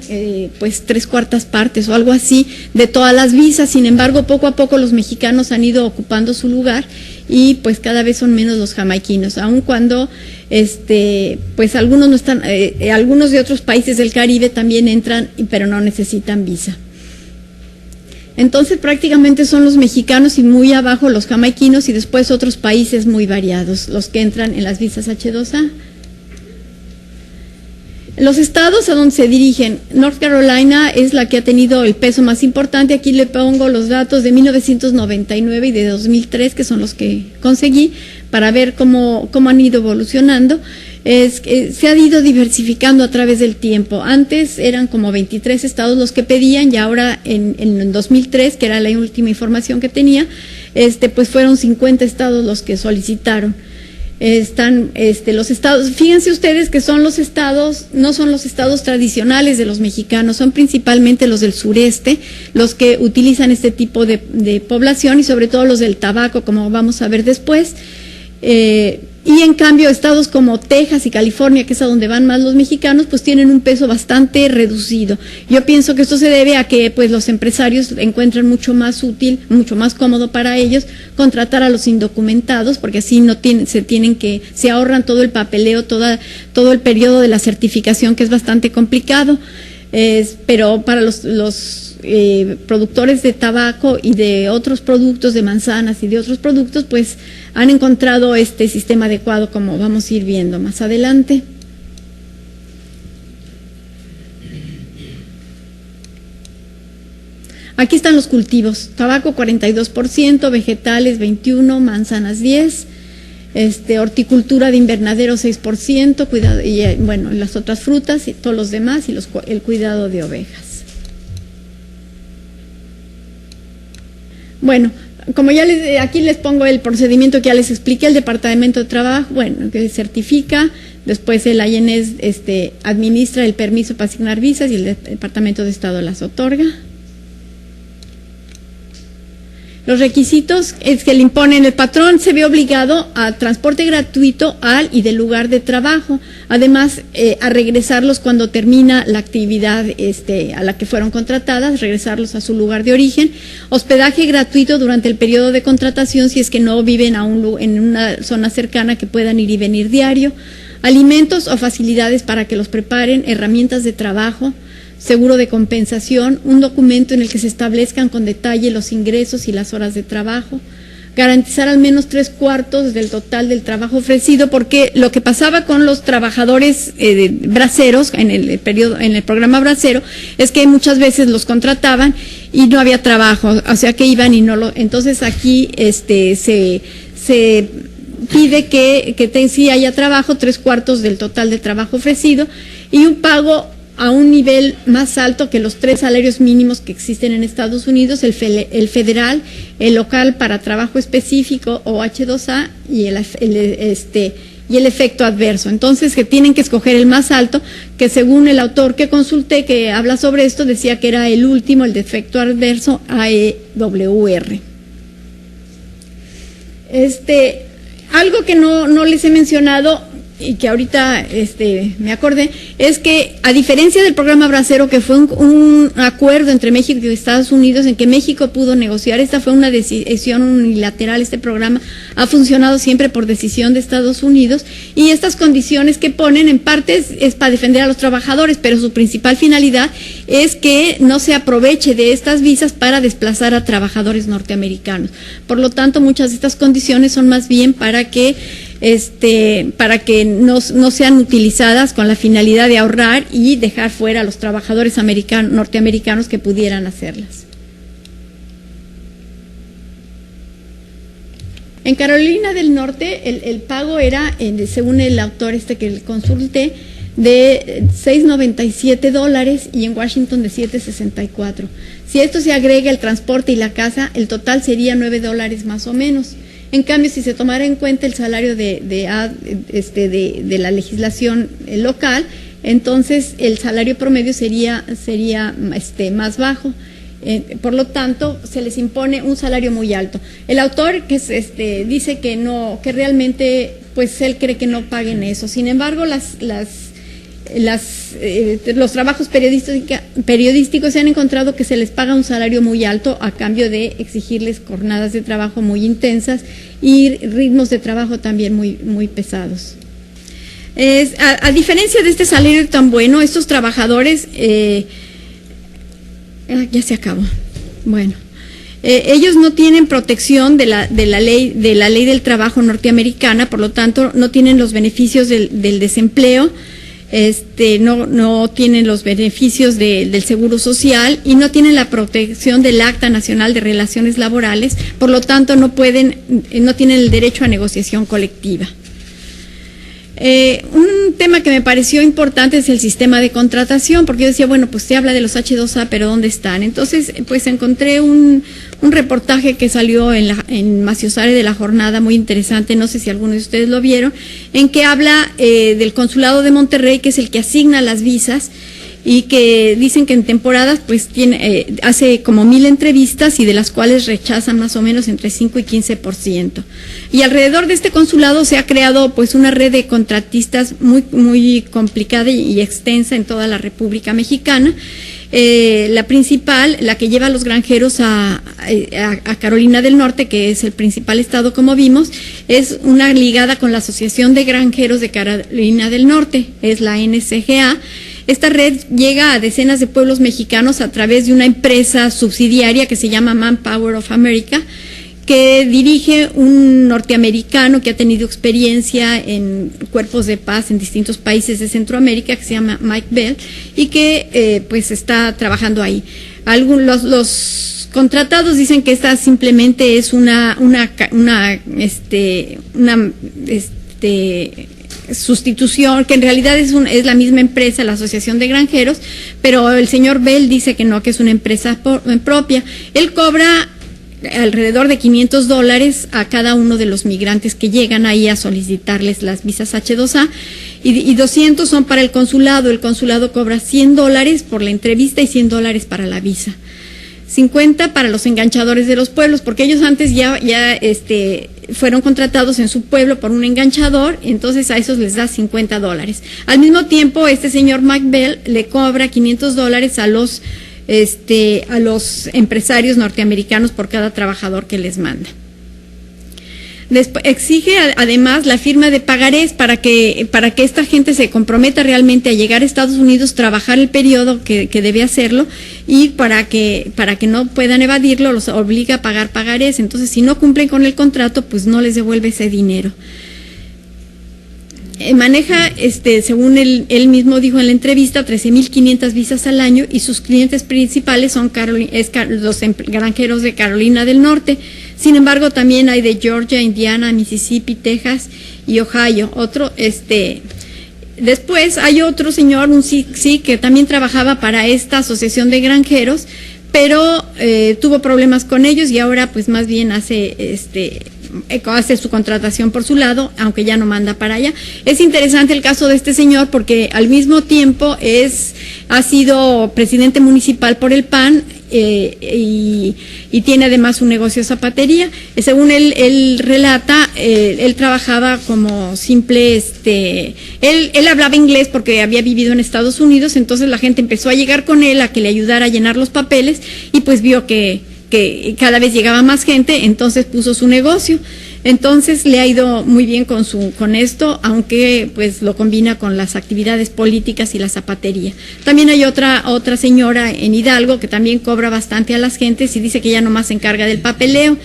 pues 3/4 partes o algo así de todas las visas. Sin embargo, poco a poco los mexicanos han ido ocupando su lugar y pues cada vez son menos los jamaiquinos, aun cuando pues algunos no están, algunos de otros países del Caribe también entran, pero no necesitan visa. Entonces prácticamente son los mexicanos y muy abajo los jamaiquinos y después otros países muy variados, los que entran en las visas H2A. Los estados a donde se dirigen, North Carolina es la que ha tenido el peso más importante. Aquí le pongo los datos de 1999 y de 2003, que son los que conseguí, para ver cómo han ido evolucionando. Se ha ido diversificando a través del tiempo. Antes eran como 23 estados los que pedían y ahora en 2003, que era la última información que tenía, pues fueron 50 estados los que solicitaron. Están los estados, fíjense ustedes que son los estados, no son los estados tradicionales de los mexicanos, son principalmente los del sureste, los que utilizan este tipo de población y sobre todo los del tabaco, como vamos a ver después. Y en cambio estados como Texas y California, que es a donde van más los mexicanos, pues tienen un peso bastante reducido. Yo pienso que esto se debe a que pues los empresarios encuentran mucho más útil, mucho más cómodo para ellos contratar a los indocumentados, porque así se ahorran todo el papeleo, todo el periodo de la certificación, que es bastante complicado. Pero para los productores de tabaco y de otros productos, de manzanas y de otros productos, pues han encontrado este sistema adecuado, como vamos a ir viendo más adelante. Aquí están los cultivos: tabaco 42%, vegetales 21%, manzanas 10%, horticultura de invernadero 6%, cuidado, y bueno, las otras frutas y todos los demás, y el cuidado de ovejas. Bueno, como ya aquí les pongo el procedimiento que ya les expliqué. El Departamento de Trabajo, bueno, que certifica, después el INS administra el permiso para asignar visas y el Departamento de Estado las otorga. Los requisitos es que le imponen: el patrón se ve obligado a transporte gratuito al y del lugar de trabajo, además a regresarlos cuando termina la actividad a la que fueron contratadas, regresarlos a su lugar de origen, hospedaje gratuito durante el periodo de contratación si es que no viven en una zona cercana que puedan ir y venir diario, alimentos o facilidades para que los preparen, herramientas de trabajo, seguro de compensación, un documento en el que se establezcan con detalle los ingresos y las horas de trabajo, garantizar al menos 3/4 del total del trabajo ofrecido, porque lo que pasaba con los trabajadores braceros en el programa bracero es que muchas veces los contrataban y no había trabajo, o sea que iban y no lo, entonces aquí se pide que sí haya trabajo, 3/4 del total de trabajo ofrecido y un pago a un nivel más alto que los 3 salarios mínimos que existen en Estados Unidos, el federal, el local para trabajo específico o H2A y el efecto adverso. Entonces, que tienen que escoger el más alto, que según el autor que consulté, que habla sobre esto, decía que era el último, el de efecto adverso, AEWR. Algo que no les he mencionado y que ahorita me acordé, es que a diferencia del programa Bracero, que fue un acuerdo entre México y Estados Unidos en que México pudo negociar, esta fue una decisión unilateral, este programa ha funcionado siempre por decisión de Estados Unidos, y estas condiciones que ponen en parte es para defender a los trabajadores, pero su principal finalidad es que no se aproveche de estas visas para desplazar a trabajadores norteamericanos. Por lo tanto, muchas de estas condiciones son más bien para que no sean utilizadas con la finalidad de ahorrar y dejar fuera a los trabajadores norteamericanos que pudieran hacerlas. En Carolina del Norte el pago era, según el autor que le consulté, de $6.97 y en Washington de $7.64. Si esto se agrega el transporte y la casa, el total sería $9 más o menos. En cambio, si se tomara en cuenta el salario de la legislación local, entonces el salario promedio sería más bajo. Por lo tanto, se les impone un salario muy alto. El autor dice que no, que realmente, pues él cree que no paguen eso. Sin embargo, los trabajos periodísticos se han encontrado que se les paga un salario muy alto a cambio de exigirles jornadas de trabajo muy intensas y ritmos de trabajo también muy, muy pesados. A diferencia de este salario tan bueno, estos trabajadores, ya se acabó. Bueno, ellos no tienen protección de la ley del trabajo norteamericana, por lo tanto no tienen los beneficios del desempleo. No tienen los beneficios del Seguro Social y no tienen la protección del Acta Nacional de Relaciones Laborales, por lo tanto no tienen el derecho a negociación colectiva. Un tema que me pareció importante es el sistema de contratación, porque yo decía, bueno, pues se habla de los H2A, pero ¿dónde están? Entonces, pues encontré un reportaje que salió en Maciosare de La Jornada, muy interesante, no sé si alguno de ustedes lo vieron, en que habla del Consulado de Monterrey, que es el que asigna las visas, y que dicen que en temporadas pues hace como 1,000 entrevistas y de las cuales rechazan más o menos entre 5 y 15%. Y alrededor de este consulado se ha creado pues una red de contratistas muy, muy complicada y extensa en toda la República Mexicana. La principal, la que lleva a los granjeros a Carolina del Norte, que es el principal estado como vimos, es una ligada con la Asociación de Granjeros de Carolina del Norte, es la NCGA. Esta red llega a decenas de pueblos mexicanos a través de una empresa subsidiaria que se llama Manpower of America, que dirige un norteamericano que ha tenido experiencia en cuerpos de paz en distintos países de Centroamérica, que se llama Mike Bell, y que pues está trabajando ahí. Los contratados dicen que esta simplemente es una sustitución, que en realidad es la misma empresa, la Asociación de Granjeros, pero el señor Bell dice que no, que es una empresa propia. Él cobra alrededor de $500 a cada uno de los migrantes que llegan ahí a solicitarles las visas H2A y 200 son para el consulado. El consulado cobra $100 por la entrevista y $100 para la visa. 50 para los enganchadores de los pueblos, porque ellos antes ya fueron contratados en su pueblo por un enganchador, entonces a esos les da $50. Al mismo tiempo, este señor McBell le cobra $500 a los empresarios norteamericanos por cada trabajador que les manda. Exige además la firma de pagarés para que esta gente se comprometa realmente a llegar a Estados Unidos, trabajar el periodo que debe hacerlo y para que no puedan evadirlo, los obliga a pagar pagarés. Entonces, si no cumplen con el contrato, pues no les devuelve ese dinero. maneja, según él mismo dijo en la entrevista, 13.500 visas al año, y sus clientes principales son los granjeros de Carolina del Norte. Sin embargo, también hay de Georgia, Indiana, Mississippi, Texas y Ohio. Después hay otro señor, un sí, que también trabajaba para esta asociación de granjeros, pero tuvo problemas con ellos y ahora pues más bien hace su contratación por su lado, aunque ya no manda para allá. Es interesante el caso de este señor porque al mismo tiempo ha sido presidente municipal por el PAN y tiene además un negocio de zapatería. Según él relata, él trabajaba como simple, él hablaba inglés porque había vivido en Estados Unidos, entonces la gente empezó a llegar con él a que le ayudara a llenar los papeles y pues vio que cada vez llegaba más gente, entonces puso su negocio. Entonces le ha ido muy bien con esto, aunque pues lo combina con las actividades políticas y la zapatería. También hay otra señora en Hidalgo que también cobra bastante a las gentes y dice que ya nomás se encarga del papeleo.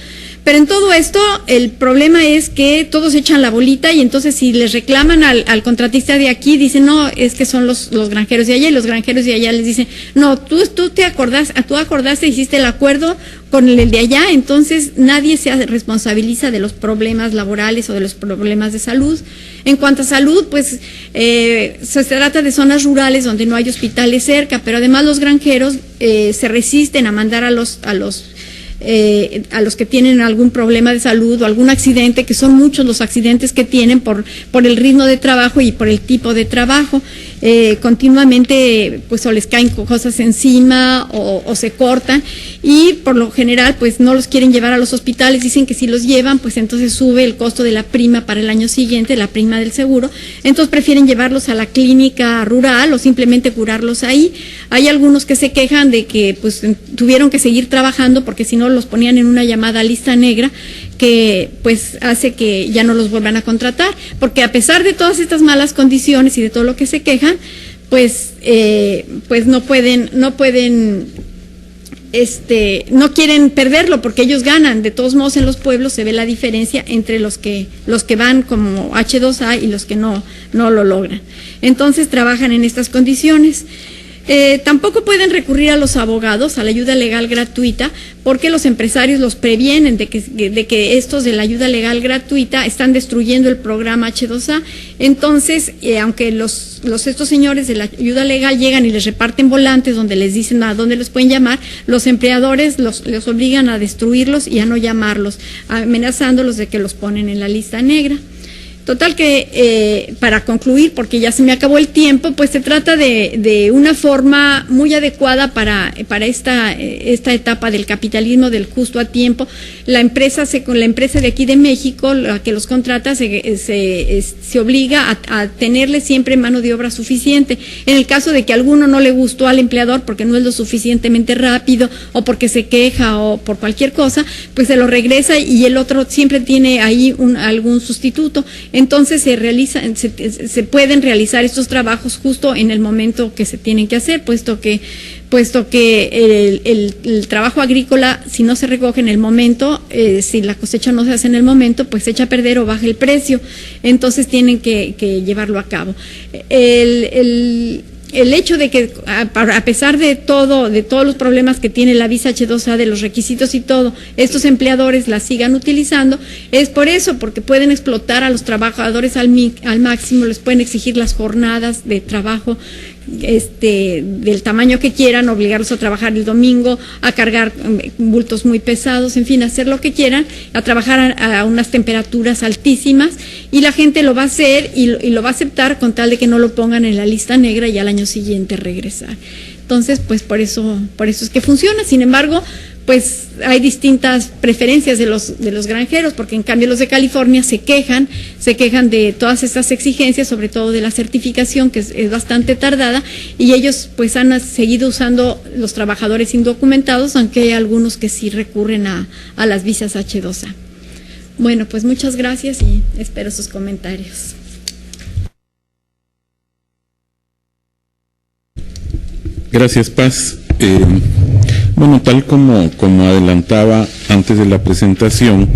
Pero en todo esto, el problema es que todos echan la bolita y entonces si les reclaman al contratista de aquí, dicen, no, es que son los granjeros de allá, y los granjeros de allá les dicen, no, tú acordaste, hiciste el acuerdo con el de allá, entonces nadie se responsabiliza de los problemas laborales o de los problemas de salud. En cuanto a salud, pues se trata de zonas rurales donde no hay hospitales cerca, pero además los granjeros se resisten a mandar a los que tienen algún problema de salud o algún accidente, que son muchos los accidentes que tienen por el ritmo de trabajo y por el tipo de trabajo. Continuamente pues o les caen cosas encima o se cortan, y por lo general pues no los quieren llevar a los hospitales. Dicen que si los llevan pues entonces sube el costo de la prima para el año siguiente, la prima del seguro, entonces prefieren llevarlos a la clínica rural o simplemente curarlos ahí. Hay algunos que se quejan de que pues tuvieron que seguir trabajando porque si no los ponían en una llamada lista negra, que pues hace que ya no los vuelvan a contratar, porque a pesar de todas estas malas condiciones y de todo lo que se quejan, pues no quieren perderlo porque ellos ganan. De todos modos, en los pueblos se ve la diferencia entre los que van como H2A y los que no lo logran. Entonces trabajan en estas condiciones. Tampoco pueden recurrir a los abogados, a la ayuda legal gratuita, porque los empresarios los previenen de que estos de la ayuda legal gratuita están destruyendo el programa H2A. Entonces, aunque estos señores de la ayuda legal llegan y les reparten volantes donde les dicen a dónde les pueden llamar, los empleadores les obligan a destruirlos y a no llamarlos, amenazándolos de que los ponen en la lista negra. Total que, para concluir, porque ya se me acabó el tiempo, pues se trata de una forma muy adecuada para esta etapa del capitalismo del justo a tiempo. La empresa de aquí de México, la que los contrata, se obliga a tenerle siempre mano de obra suficiente. En el caso de que alguno no le gustó al empleador porque no es lo suficientemente rápido o porque se queja o por cualquier cosa, pues se lo regresa y el otro siempre tiene ahí algún sustituto. Entonces se pueden realizar estos trabajos justo en el momento que se tienen que hacer, puesto que el trabajo agrícola, si no se recoge en el momento, si la cosecha no se hace en el momento, pues se echa a perder o baja el precio. Entonces tienen que llevarlo a cabo. El hecho de que, a pesar de todos los problemas que tiene la visa H2A, de los requisitos y todo, estos empleadores la sigan utilizando, es por eso, porque pueden explotar a los trabajadores al máximo, les pueden exigir las jornadas de trabajo del tamaño que quieran, obligarlos a trabajar el domingo, a cargar bultos muy pesados, en fin, hacer lo que quieran, a trabajar a unas temperaturas altísimas, y la gente lo va a hacer y lo va a aceptar con tal de que no lo pongan en la lista negra y al año siguiente regresar. Entonces, pues por eso es que funciona. Sin embargo, pues hay distintas preferencias de los granjeros, porque en cambio los de California se quejan de todas estas exigencias, sobre todo de la certificación, que es bastante tardada, y ellos pues han seguido usando los trabajadores indocumentados, aunque hay algunos que sí recurren a las visas H2A. Bueno, pues muchas gracias y espero sus comentarios. Gracias, Paz. Bueno, tal como adelantaba antes de la presentación,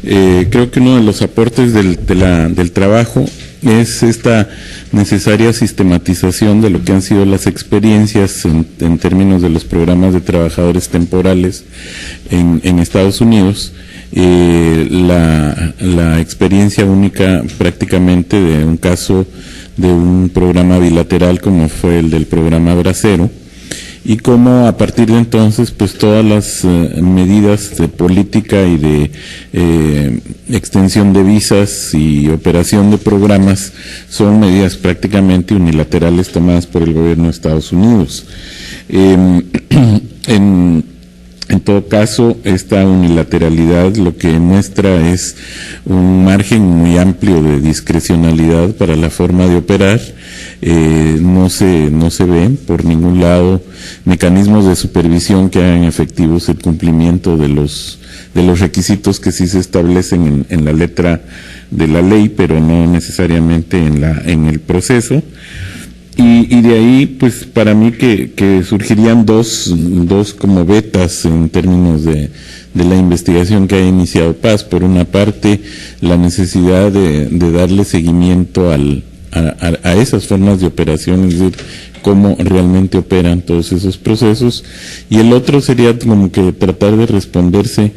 creo que uno de los aportes del trabajo es esta necesaria sistematización de lo que han sido las experiencias en términos de los programas de trabajadores temporales en Estados Unidos. La experiencia única prácticamente de un caso de un programa bilateral como fue el del programa Bracero, y cómo a partir de entonces pues todas las medidas de política y de extensión de visas y operación de programas son medidas prácticamente unilaterales tomadas por el gobierno de Estados Unidos. En todo caso, esta unilateralidad lo que muestra es un margen muy amplio de discrecionalidad para la forma de operar. No se ven por ningún lado mecanismos de supervisión que hagan efectivos el cumplimiento de los requisitos que sí se establecen en la letra de la ley, pero no necesariamente en el proceso. Y de ahí, pues para mí que surgirían dos como vetas en términos de la investigación que ha iniciado Paz. Por una parte, la necesidad de darle seguimiento a esas formas de operación, es decir, cómo realmente operan todos esos procesos, y el otro sería como que tratar de responderse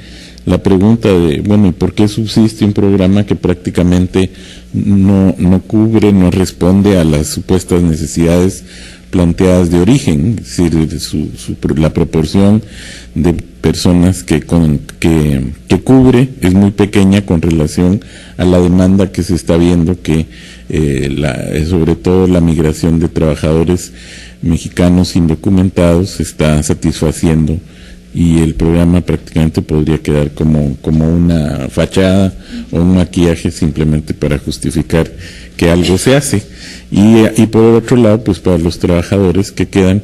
la pregunta de, bueno, ¿y por qué subsiste un programa que prácticamente no cubre, no responde a las supuestas necesidades planteadas de origen? Es decir, la proporción de personas que cubre es muy pequeña con relación a la demanda que se está viendo, que sobre todo la migración de trabajadores mexicanos indocumentados se está satisfaciendo, y el programa prácticamente podría quedar como una fachada o un maquillaje simplemente para justificar que algo se hace. Y por otro lado, pues para los trabajadores que quedan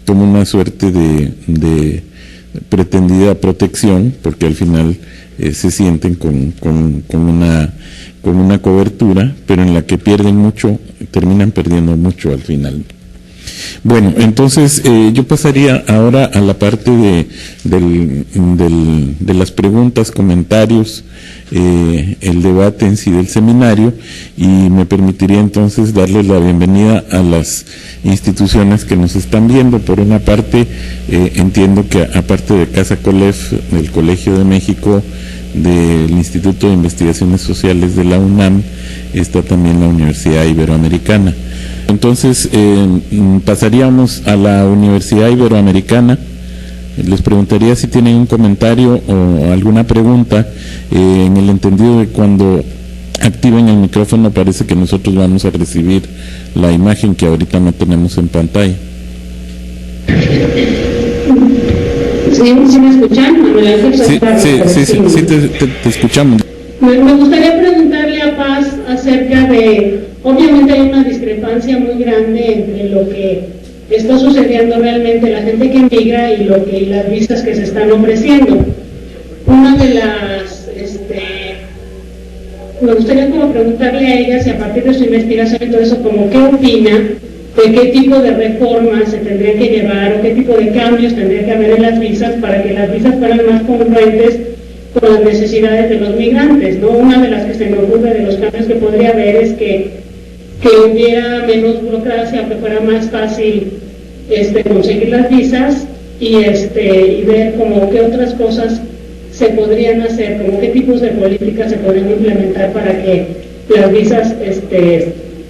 como una suerte de pretendida protección, porque al final se sienten con una cobertura, pero en la que pierden mucho, terminan perdiendo mucho al final. Bueno, entonces yo pasaría ahora a la parte de las preguntas, comentarios, el debate en sí del seminario, y me permitiría entonces darles la bienvenida a las instituciones que nos están viendo. Por una parte, entiendo que aparte de Casa Colef, del Colegio de México, del Instituto de Investigaciones Sociales de la UNAM, está también la Universidad Iberoamericana. Entonces pasaríamos a la Universidad Iberoamericana. Les preguntaría si tienen un comentario o alguna pregunta, en el entendido de cuando activen el micrófono parece que nosotros vamos a recibir la imagen que ahorita no tenemos en pantalla. ¿Sí me escuchan? Sí, te escuchamos. Me gustaría preguntarle a Paz acerca de, obviamente hay una discrepancia muy grande entre lo que está sucediendo realmente, la gente que emigra y las visas que se están ofreciendo. Una de las, me gustaría como preguntarle a ella si a partir de su investigación y todo eso, como qué opina de qué tipo de reformas se tendrían que llevar o qué tipo de cambios tendría que haber en las visas para que las visas fueran más congruentes con las necesidades de los migrantes, ¿no? Una de las que se me ocurre de los cambios que podría haber es que hubiera menos burocracia, que fuera más fácil conseguir las visas y ver como qué otras cosas se podrían hacer, como qué tipos de políticas se podrían implementar para que las visas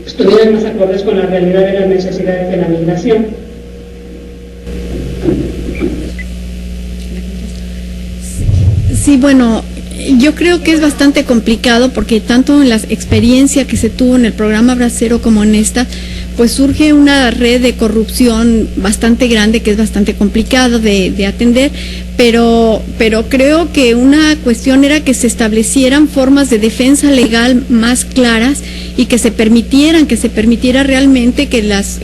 estuvieran más acordes con la realidad de las necesidades de la migración. Sí, bueno, yo creo que es bastante complicado porque tanto en la experiencia que se tuvo en el programa Bracero como en esta, pues surge una red de corrupción bastante grande que es bastante complicado de atender, pero creo que una cuestión era que se establecieran formas de defensa legal más claras y que se permitiera realmente que los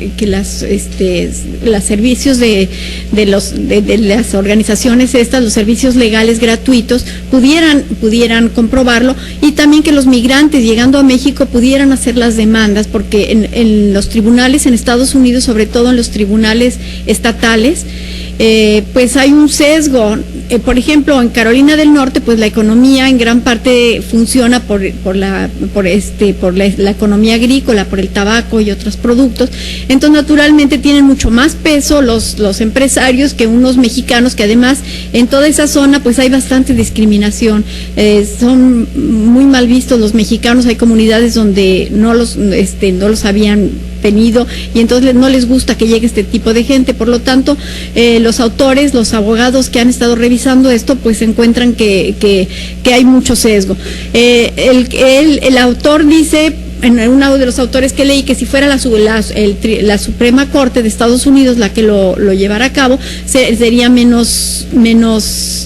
servicios de las organizaciones estas, los servicios legales gratuitos pudieran comprobarlo, y también que los migrantes llegando a México pudieran hacer las demandas, porque en los tribunales en Estados Unidos, sobre todo en los tribunales estatales, pues hay un sesgo. Por ejemplo, en Carolina del Norte, pues la economía en gran parte funciona por la economía agrícola, por el tabaco y otros productos. Entonces, naturalmente tienen mucho más peso los empresarios que unos mexicanos, que además en toda esa zona pues hay bastante discriminación. Son muy mal vistos los mexicanos. Hay comunidades donde no los habían tenido y entonces no les gusta que llegue este tipo de gente. Por lo tanto, los autores, los abogados que han estado revisando esto, pues encuentran que hay mucho sesgo. El autor dice, en uno de los autores que leí, que si fuera la Suprema Corte de Estados Unidos la que lo llevara a cabo, sería menos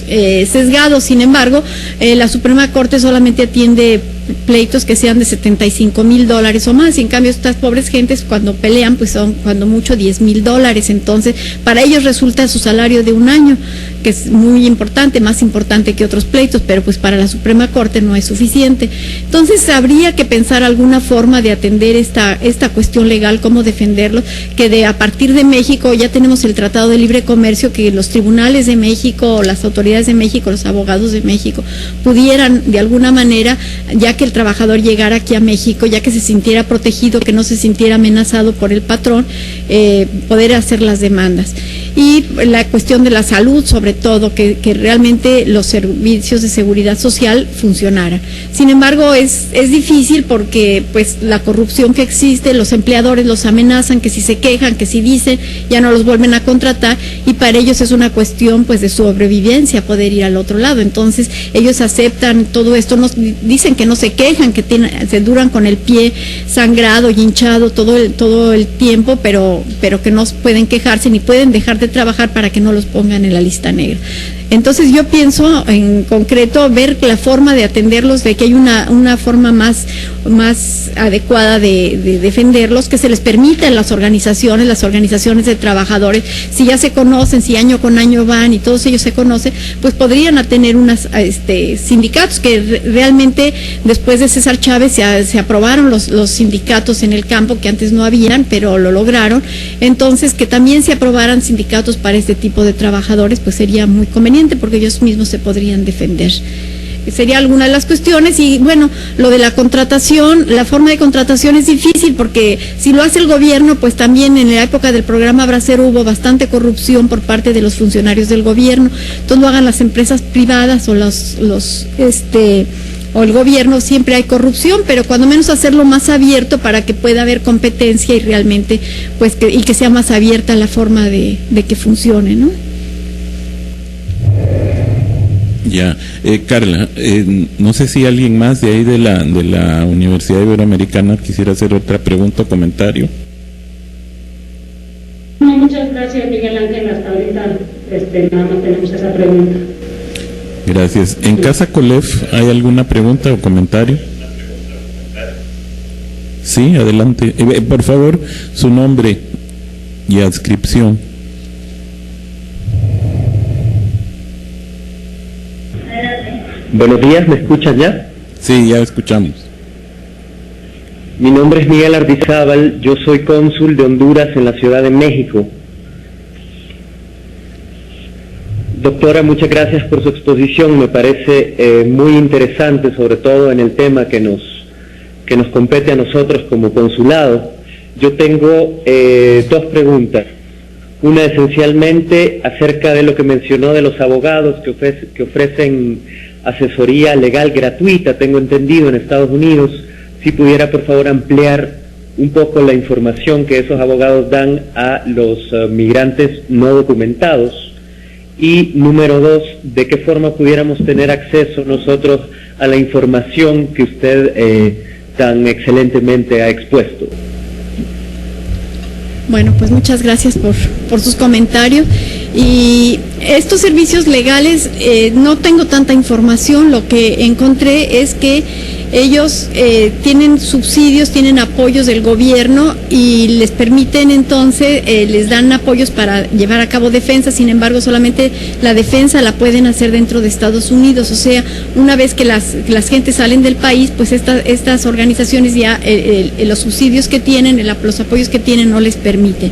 sesgado. Sin embargo, la Suprema Corte solamente atiende pleitos que sean de $75,000 o más, y en cambio estas pobres gentes cuando pelean pues son cuando mucho $10,000, entonces para ellos resulta su salario de un año, que es muy importante, más importante que otros pleitos, pero pues para la Suprema Corte no es suficiente. Entonces habría que pensar alguna forma de atender esta cuestión legal, cómo defenderlo, que a partir de México ya tenemos el Tratado de Libre Comercio, que los tribunales de México, las autoridades de México, los abogados de México pudieran de alguna manera, ya que el trabajador llegara aquí a México, ya que se sintiera protegido, que no se sintiera amenazado por el patrón, poder hacer las demandas. Y la cuestión de la salud, sobre todo, que realmente los servicios de seguridad social funcionaran. Sin embargo, es difícil porque pues la corrupción que existe, los empleadores los amenazan, que si se quejan, que si dicen, ya no los vuelven a contratar, y para ellos es una cuestión pues de sobrevivencia poder ir al otro lado. Entonces ellos aceptan todo esto, dicen que no se quejan, que se duran con el pie sangrado y hinchado todo el tiempo, pero que no pueden quejarse ni pueden dejar de trabajar para que no los pongan en la lista negra. Entonces yo pienso en concreto ver la forma de atenderlos, de que hay una forma más adecuada de defenderlos, que se les permita en las organizaciones de trabajadores, si ya se conocen, si año con año van y todos ellos se conocen, pues podrían tener unos sindicatos, que realmente después de César Chávez se aprobaron los sindicatos en el campo, que antes no habían, pero lo lograron. Entonces, que también se aprobaran sindicatos para este tipo de trabajadores, pues sería muy conveniente, porque ellos mismos se podrían defender. Sería alguna de las cuestiones. Y bueno, lo de la contratación, la forma de contratación es difícil, porque si lo hace el gobierno, pues también en la época del programa Bracero hubo bastante corrupción por parte de los funcionarios del gobierno. Entonces lo hagan las empresas privadas o o el gobierno, siempre hay corrupción, pero cuando menos hacerlo más abierto para que pueda haber competencia y realmente pues que sea más abierta la forma de que funcione, ¿no? Ya, Carla, no sé si alguien más de ahí de la Universidad Iberoamericana quisiera hacer otra pregunta o comentario. No, muchas gracias, Miguel Ángel. Hasta ahorita nada más tenemos esa pregunta. Gracias. ¿En Casa Colef hay alguna pregunta o comentario? Sí, adelante. Por favor, su nombre y adscripción. Buenos días, ¿me escuchan ya? Sí, ya escuchamos. Mi nombre es Miguel Ardizábal, yo soy cónsul de Honduras en la Ciudad de México. Doctora, muchas gracias por su exposición, me parece muy interesante, sobre todo en el tema que nos compete a nosotros como consulado. Yo tengo dos preguntas. Una esencialmente acerca de lo que mencionó de los abogados que ofrecen asesoría legal gratuita, tengo entendido, en Estados Unidos. Si pudiera por favor ampliar un poco la información que esos abogados dan a los migrantes no documentados. Y número dos, ¿de qué forma pudiéramos tener acceso nosotros a la información que usted tan excelentemente ha expuesto? Bueno, pues muchas gracias por sus comentarios. Y estos servicios legales, no tengo tanta información. Lo que encontré es que ellos tienen subsidios, tienen apoyos del gobierno y les permiten entonces, les dan apoyos para llevar a cabo defensa. Sin embargo, solamente la defensa la pueden hacer dentro de Estados Unidos. O sea, una vez que las gentes salen del país, pues estas organizaciones ya los subsidios que tienen, los apoyos que tienen no les permiten.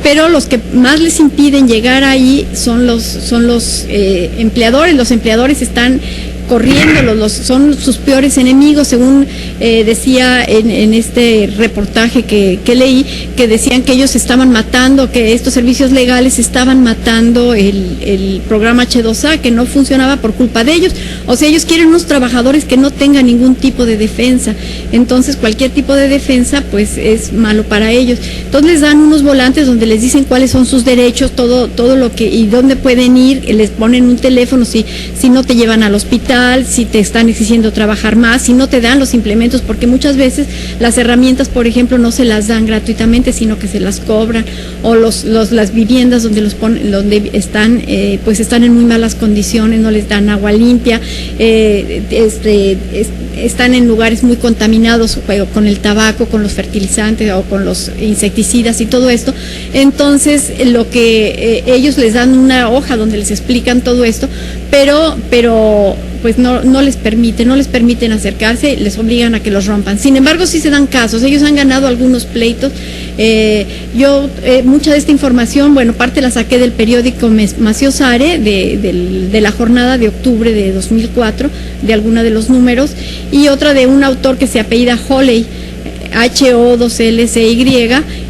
Pero los que más les impiden llegar ahí son los empleadores. Los empleadores están corriendo, son sus peores enemigos, según decía en este reportaje que leí, que decían que ellos estaban matando, que estos servicios legales estaban matando el programa H2A, que no funcionaba por culpa de ellos. O sea, ellos quieren unos trabajadores que no tengan ningún tipo de defensa. Entonces, cualquier tipo de defensa, pues, es malo para ellos. Entonces, les dan unos volantes donde les dicen cuáles son sus derechos, todo lo que, y dónde pueden ir, les ponen un teléfono si no te llevan al hospital, si te están exigiendo trabajar más, si no te dan los implementos, porque muchas veces las herramientas, por ejemplo, no se las dan gratuitamente, sino que se las cobran, o las viviendas donde los ponen, donde están, pues están en muy malas condiciones, no les dan agua limpia, están en lugares muy contaminados con el tabaco, con los fertilizantes o con los insecticidas y todo esto. Entonces, lo que ellos les dan una hoja donde les explican todo esto, pero pues no les permiten acercarse, les obligan a que los rompan. Sin embargo, sí se dan casos, ellos han ganado algunos pleitos. Mucha de esta información, bueno, parte la saqué del periódico Maciosare, de la jornada de octubre de 2004, de alguna de los números, y otra de un autor que se apellida Holley, H-O-2-L-C-Y,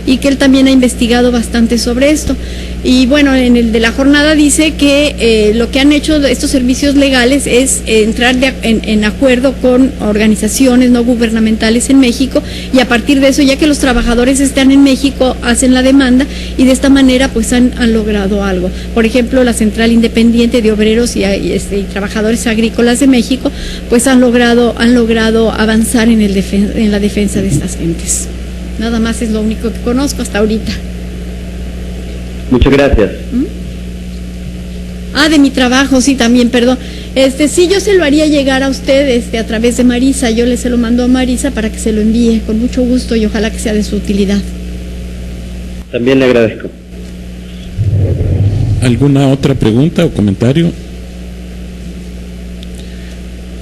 y que él también ha investigado bastante sobre esto. Y bueno, en el de la jornada dice que lo que han hecho estos servicios legales es entrar en acuerdo con organizaciones no gubernamentales en México, y a partir de eso, ya que los trabajadores están en México, hacen la demanda, y de esta manera pues han logrado algo. Por ejemplo, la Central Independiente de Obreros y Trabajadores Agrícolas de México pues han logrado avanzar en la defensa de estas gentes. Nada más es lo único que conozco hasta ahorita. Muchas gracias. De mi trabajo, sí, también, perdón. Sí, yo se lo haría llegar a ustedes a través de Marisa. Yo se lo mando a Marisa para que se lo envíe con mucho gusto, y ojalá que sea de su utilidad. También le agradezco. ¿Alguna otra pregunta o comentario?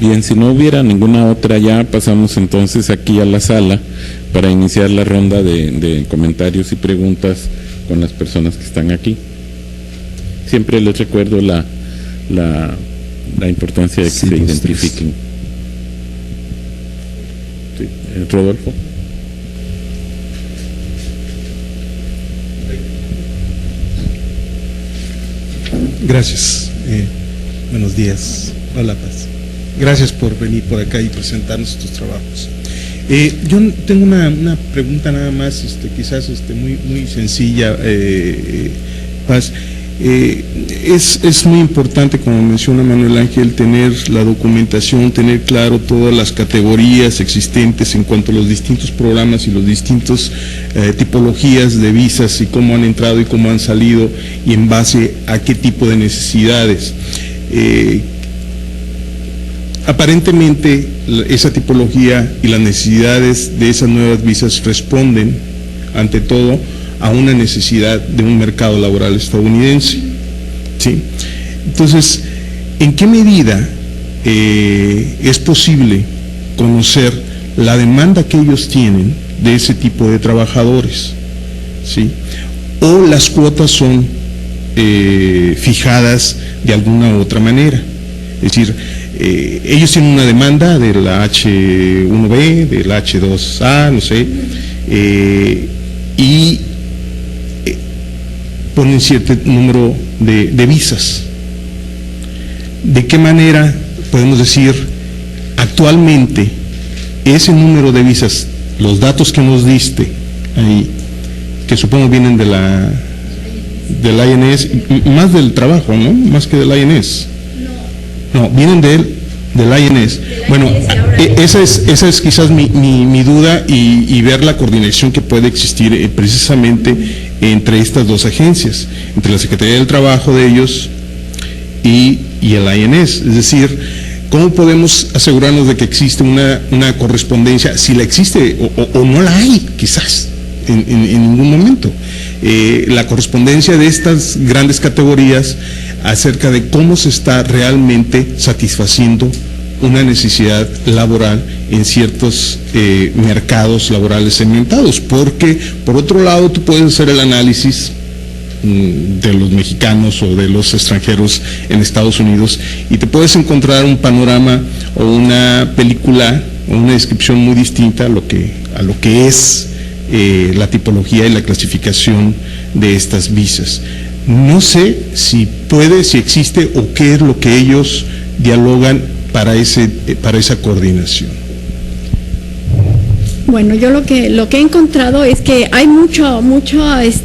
Bien, si no hubiera ninguna otra, ya pasamos entonces aquí a la sala para iniciar la ronda de comentarios y preguntas con las personas que están aquí. Siempre les recuerdo la importancia de que se identifiquen. Sí, Rodolfo. Gracias. Buenos días. Hola, Paz. Gracias por venir por acá y presentarnos tus trabajos. Yo tengo una pregunta nada más, quizás muy sencilla, Paz. Es muy importante, como menciona Manuel Ángel, tener la documentación, tener claro todas las categorías existentes en cuanto a los distintos programas y los distintos tipologías de visas, y cómo han entrado y cómo han salido, y en base a qué tipo de necesidades. Aparentemente, esa tipología y las necesidades de esas nuevas visas responden, ante todo, a una necesidad de un mercado laboral estadounidense, ¿sí? Entonces, ¿en qué medida es posible conocer la demanda que ellos tienen de ese tipo de trabajadores, ¿sí? O las cuotas son fijadas de alguna u otra manera? Es decir, ellos tienen una demanda de la H1B, de la H2A, no sé, y ponen cierto número de visas. ¿De qué manera podemos decir actualmente ese número de visas, los datos que nos diste ahí, que supongo vienen del INS, más del trabajo, ¿no? Más que del INS. No, vienen del INS. Bueno, esa es quizás mi duda, y ver la coordinación que puede existir precisamente entre estas dos agencias, entre la Secretaría del Trabajo de ellos y el INS. Es decir, ¿cómo podemos asegurarnos de que existe una correspondencia, si la existe o no la hay, quizás, en ningún momento? La correspondencia de estas grandes categorías acerca de cómo se está realmente satisfaciendo una necesidad laboral en ciertos mercados laborales segmentados, porque por otro lado tú puedes hacer el análisis de los mexicanos o de los extranjeros en Estados Unidos y te puedes encontrar un panorama o una película o una descripción muy distinta a lo que es la tipología y la clasificación de estas visas. No sé si existe o qué es lo que ellos dialogan para esa coordinación. Bueno, yo lo que he encontrado es que hay mucha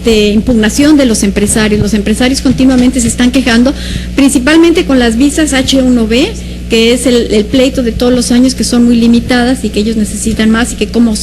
impugnación de los empresarios. Los empresarios continuamente se están quejando, principalmente con las visas H1B, que es el pleito de todos los años, que son muy limitadas y que ellos necesitan más, y que cómo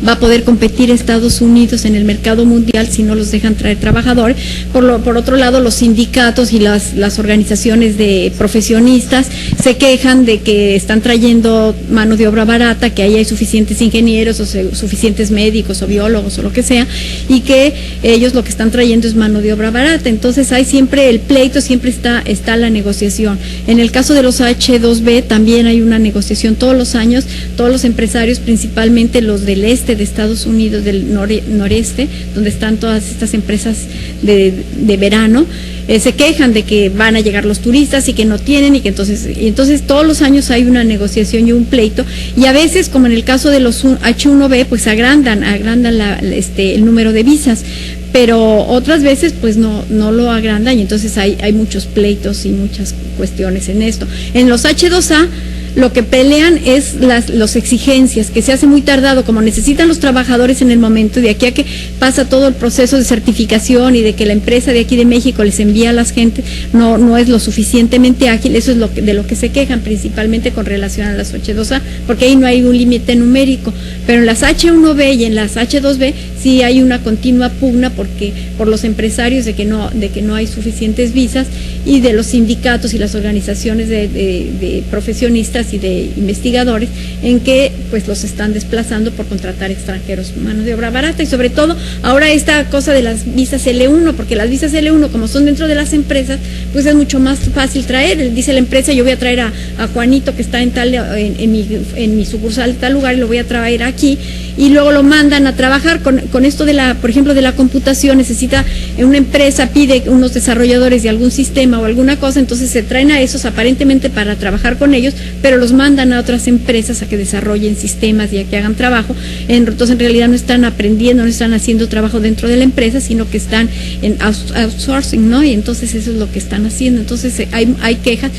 va a poder competir Estados Unidos en el mercado mundial si no los dejan traer trabajadores. Por otro lado, los sindicatos y las organizaciones de profesionistas se quejan de que están trayendo mano de obra barata, que ahí hay suficientes ingenieros o suficientes médicos o biólogos o lo que sea, y que ellos lo que están trayendo es mano de obra barata. Entonces hay siempre el pleito, siempre está la negociación. En el caso de los H2B también hay una negociación todos los años. Todos los empresarios, principalmente los del este de Estados Unidos, del noreste, donde están todas estas empresas de verano, se quejan de que van a llegar los turistas y que no tienen, y entonces todos los años hay una negociación y un pleito, y a veces, como en el caso de los H1B, pues agrandan el número de visas, pero otras veces pues no lo agrandan, y entonces hay muchos pleitos y muchas cuestiones en esto. En los H2A lo que pelean es las exigencias, que se hace muy tardado, como necesitan los trabajadores en el momento, de aquí a que pasa todo el proceso de certificación y de que la empresa de aquí de México les envía a las gente, no es lo suficientemente ágil. Eso es de lo que se quejan principalmente con relación a las H2A, porque ahí no hay un límite numérico, pero en las H1B y en las H2B sí hay una continua pugna por los empresarios de que no hay suficientes visas, y de los sindicatos y las organizaciones de profesionistas y de investigadores, en que pues los están desplazando por contratar extranjeros, mano de obra barata. Y sobre todo ahora esta cosa de las visas L1, porque las visas L1, como son dentro de las empresas, pues es mucho más fácil traer. Dice la empresa: yo voy a traer a Juanito, que está en mi sucursal de tal lugar, y lo voy a traer aquí, y luego lo mandan a trabajar. Con esto por ejemplo, de la computación, necesita una empresa, pide unos desarrolladores de algún sistema o alguna cosa, entonces se traen a esos aparentemente para trabajar con ellos, pero los mandan a otras empresas a que desarrollen sistemas y a que hagan trabajo. Entonces en realidad no están aprendiendo, no están haciendo trabajo dentro de la empresa, sino que están en outsourcing, ¿no? Y entonces eso es lo que están haciendo. Entonces hay quejas,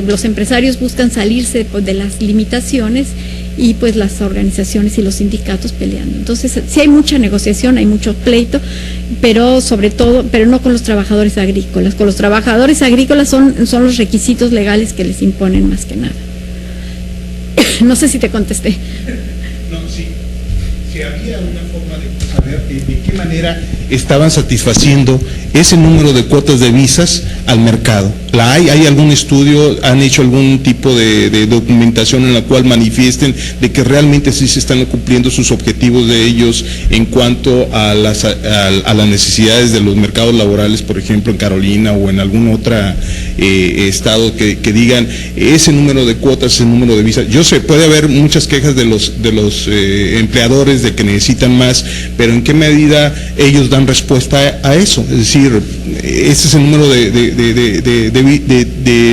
los empresarios buscan salirse de las limitaciones, y pues las organizaciones y los sindicatos peleando. Entonces sí hay mucha negociación, hay mucho pleito, pero no con los trabajadores agrícolas. Con los trabajadores agrícolas son los requisitos legales que les imponen más que nada. No sé si te contesté. No, sí. Si había una forma de saber de qué manera estaban satisfaciendo ese número de cuotas de visas al mercado. ¿Hay algún estudio, han hecho algún tipo de documentación en la cual manifiesten de que realmente sí se están cumpliendo sus objetivos de ellos en cuanto a las necesidades de los mercados laborales, por ejemplo en Carolina o en algún otro estado, que digan ese número de cuotas, ese número de visas? Yo sé, puede haber muchas quejas de los empleadores de que necesitan más, pero ¿en qué medida ellos dan respuesta a eso? Es decir, ese es el número de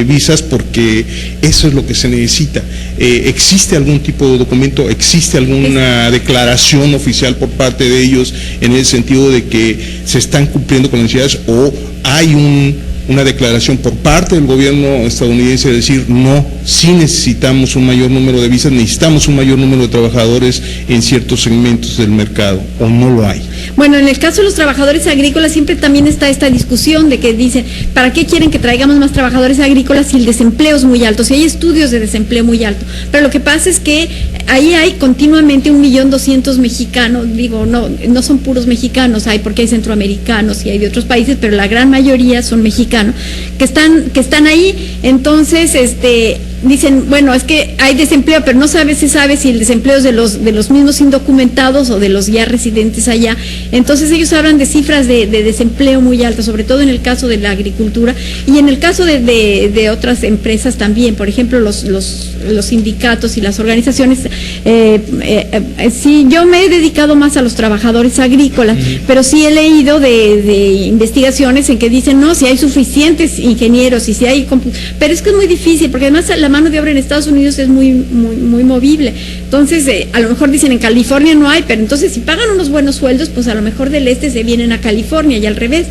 visas, porque eso es lo que se necesita. ¿Existe algún tipo de documento, existe alguna declaración oficial por parte de ellos en el sentido de que se están cumpliendo con las necesidades, o hay una declaración por parte del gobierno estadounidense de decir: no, sí necesitamos un mayor número de visas, necesitamos un mayor número de trabajadores en ciertos segmentos del mercado, o no lo hay? Bueno, en el caso de los trabajadores agrícolas siempre también está esta discusión de que dicen: ¿para qué quieren que traigamos más trabajadores agrícolas si el desempleo es muy alto, si hay estudios de desempleo muy alto? Pero lo que pasa es que ahí hay continuamente 1.200.000 mexicanos, digo, no son puros mexicanos, porque hay centroamericanos y hay de otros países, pero la gran mayoría son mexicanos que están ahí. Entonces dicen, bueno, es que hay desempleo, pero no se sabe si el desempleo es de los mismos indocumentados o de los ya residentes allá. Entonces ellos hablan de cifras de desempleo muy altas, sobre todo en el caso de la agricultura y en el caso de otras empresas también. Por ejemplo, los sindicatos y las organizaciones. Sí, yo me he dedicado más a los trabajadores agrícolas, pero sí he leído de investigaciones en que dicen, no, si hay suficientes ingenieros y si hay... Pero es que es muy difícil, porque además la mano de obra en Estados Unidos es muy movible. Entonces, a lo mejor dicen en California no hay, pero entonces si pagan unos buenos sueldos, pues a lo mejor del este se vienen a California y al revés.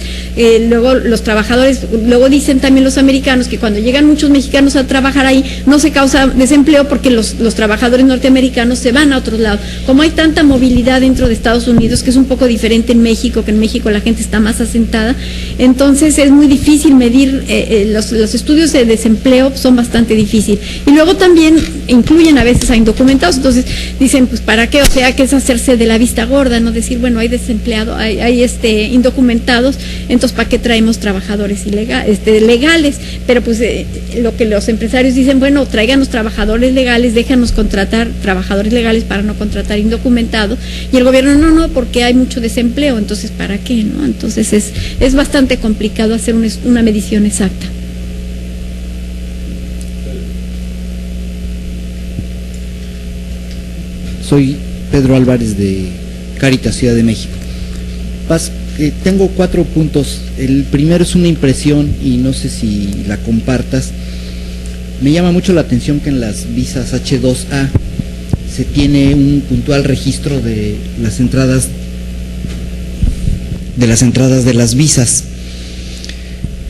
Luego los trabajadores, luego dicen también los americanos que cuando llegan muchos mexicanos a trabajar ahí, no se causa desempleo porque los trabajadores norteamericanos se van a otros lados. Como hay tanta movilidad dentro de Estados Unidos, que es un poco diferente en México, que en México la gente está más asentada, entonces es muy difícil medir, los estudios de desempleo son bastante difíciles. Y luego también incluyen a veces a indocumentados, entonces dicen, pues ¿para qué? O sea, que es hacerse de la vista gorda, no decir, bueno, hay desempleado, hay indocumentados, entonces ¿para qué traemos trabajadores legales? Pero pues lo que los empresarios dicen, bueno, tráiganos trabajadores legales, déjanos contratar trabajadores legales para no contratar indocumentados, y el gobierno no, porque hay mucho desempleo, entonces ¿para qué? ¿No? Entonces es bastante complicado hacer una medición exacta. Soy Pedro Álvarez de Cáritas, Ciudad de México. Tengo 4 puntos. El primero es una impresión y no sé si la compartas. Me llama mucho la atención que en las visas H2A se tiene un puntual registro de las entradas de las visas.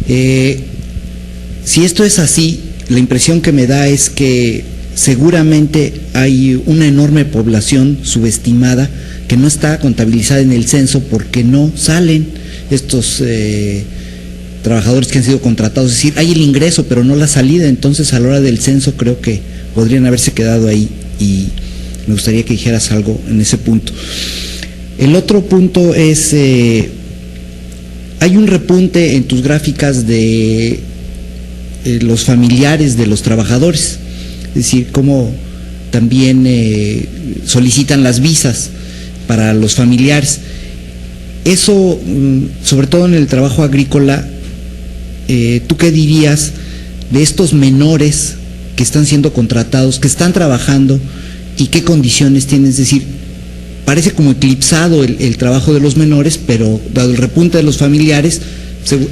Si esto es así, la impresión que me da es que seguramente hay una enorme población subestimada que no está contabilizada en el censo porque no salen estos trabajadores que han sido contratados. Es decir, hay el ingreso pero no la salida, entonces a la hora del censo creo que podrían haberse quedado ahí, y me gustaría que dijeras algo en ese punto. El otro punto es, hay un repunte en tus gráficas de los familiares de los trabajadores, es decir, cómo también solicitan las visas para los familiares. Eso, sobre todo en el trabajo agrícola, ¿tú qué dirías de estos menores que están siendo contratados, que están trabajando, y qué condiciones tienen? Es decir, parece como eclipsado el trabajo de los menores, pero dado el repunte de los familiares,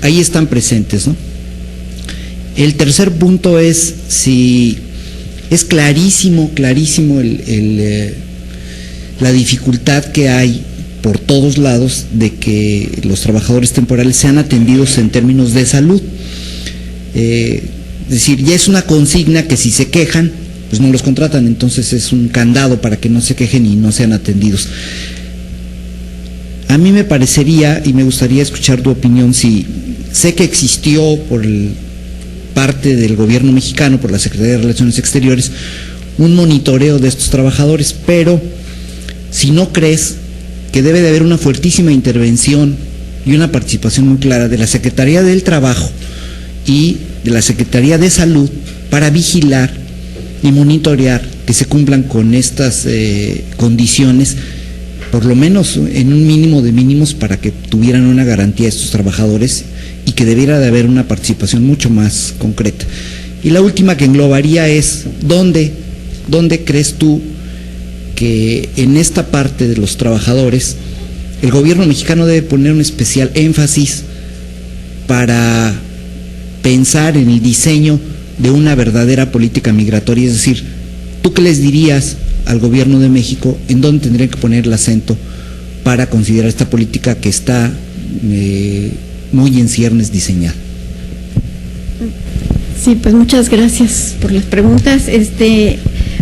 ahí están presentes, ¿no? El tercer punto es si es clarísimo la dificultad que hay por todos lados de que los trabajadores temporales sean atendidos en términos de salud. Es decir, ya es una consigna que si se quejan, pues no los contratan, entonces es un candado para que no se quejen y no sean atendidos. A mí me parecería, y me gustaría escuchar tu opinión, si sé que existió por parte del gobierno mexicano, por la Secretaría de Relaciones Exteriores, un monitoreo de estos trabajadores, pero si no crees que debe de haber una fuertísima intervención y una participación muy clara de la Secretaría del Trabajo y de la Secretaría de Salud para vigilar y monitorear que se cumplan con estas condiciones, por lo menos en un mínimo de mínimos, para que tuvieran una garantía estos trabajadores, y que debiera de haber una participación mucho más concreta. Y la última que englobaría es, ¿dónde crees tú que en esta parte de los trabajadores el gobierno mexicano debe poner un especial énfasis para pensar en el diseño de una verdadera política migratoria? Es decir, ¿tú qué les dirías al gobierno de México en dónde tendrían que poner el acento para considerar esta política que está muy en ciernes diseñada? Sí, pues muchas gracias por las preguntas.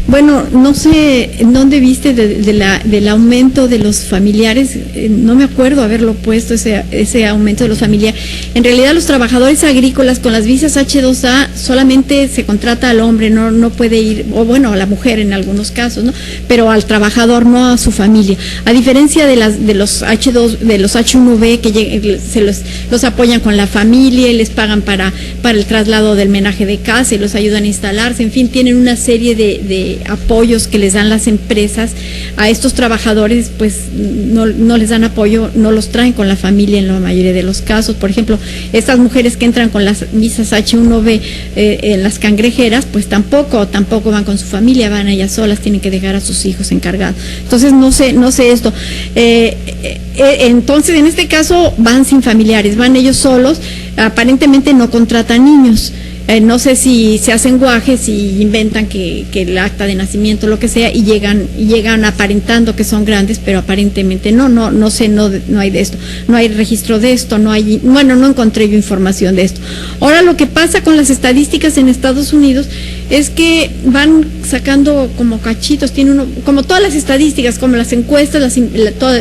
Bueno, no sé en dónde viste del aumento de los familiares, no me acuerdo haberlo puesto ese aumento de los familiares. En realidad los trabajadores agrícolas con las visas H2A solamente se contrata al hombre, no puede ir, o bueno, a la mujer en algunos casos, ¿no? Pero al trabajador, no a su familia. A diferencia de los H1B que los apoyan con la familia y les pagan para el traslado del menaje de casa y los ayudan a instalarse, en fin, tienen una serie de apoyos que les dan las empresas a estos trabajadores, pues no les dan apoyo, no los traen con la familia en la mayoría de los casos. Por ejemplo, estas mujeres que entran con las visas H1B en las cangrejeras, pues tampoco van con su familia, van ellas solas, tienen que dejar a sus hijos encargados. Entonces no sé esto. Entonces en este caso van sin familiares, van ellos solos, aparentemente no contratan niños. No sé si se hacen guajes y inventan que el acta de nacimiento, lo que sea, y llegan aparentando que son grandes, pero aparentemente no sé, no hay de esto, no hay registro de esto, no encontré yo información de esto. Ahora, lo que pasa con las estadísticas en Estados Unidos es que van sacando como cachitos, como todas las estadísticas, como las encuestas,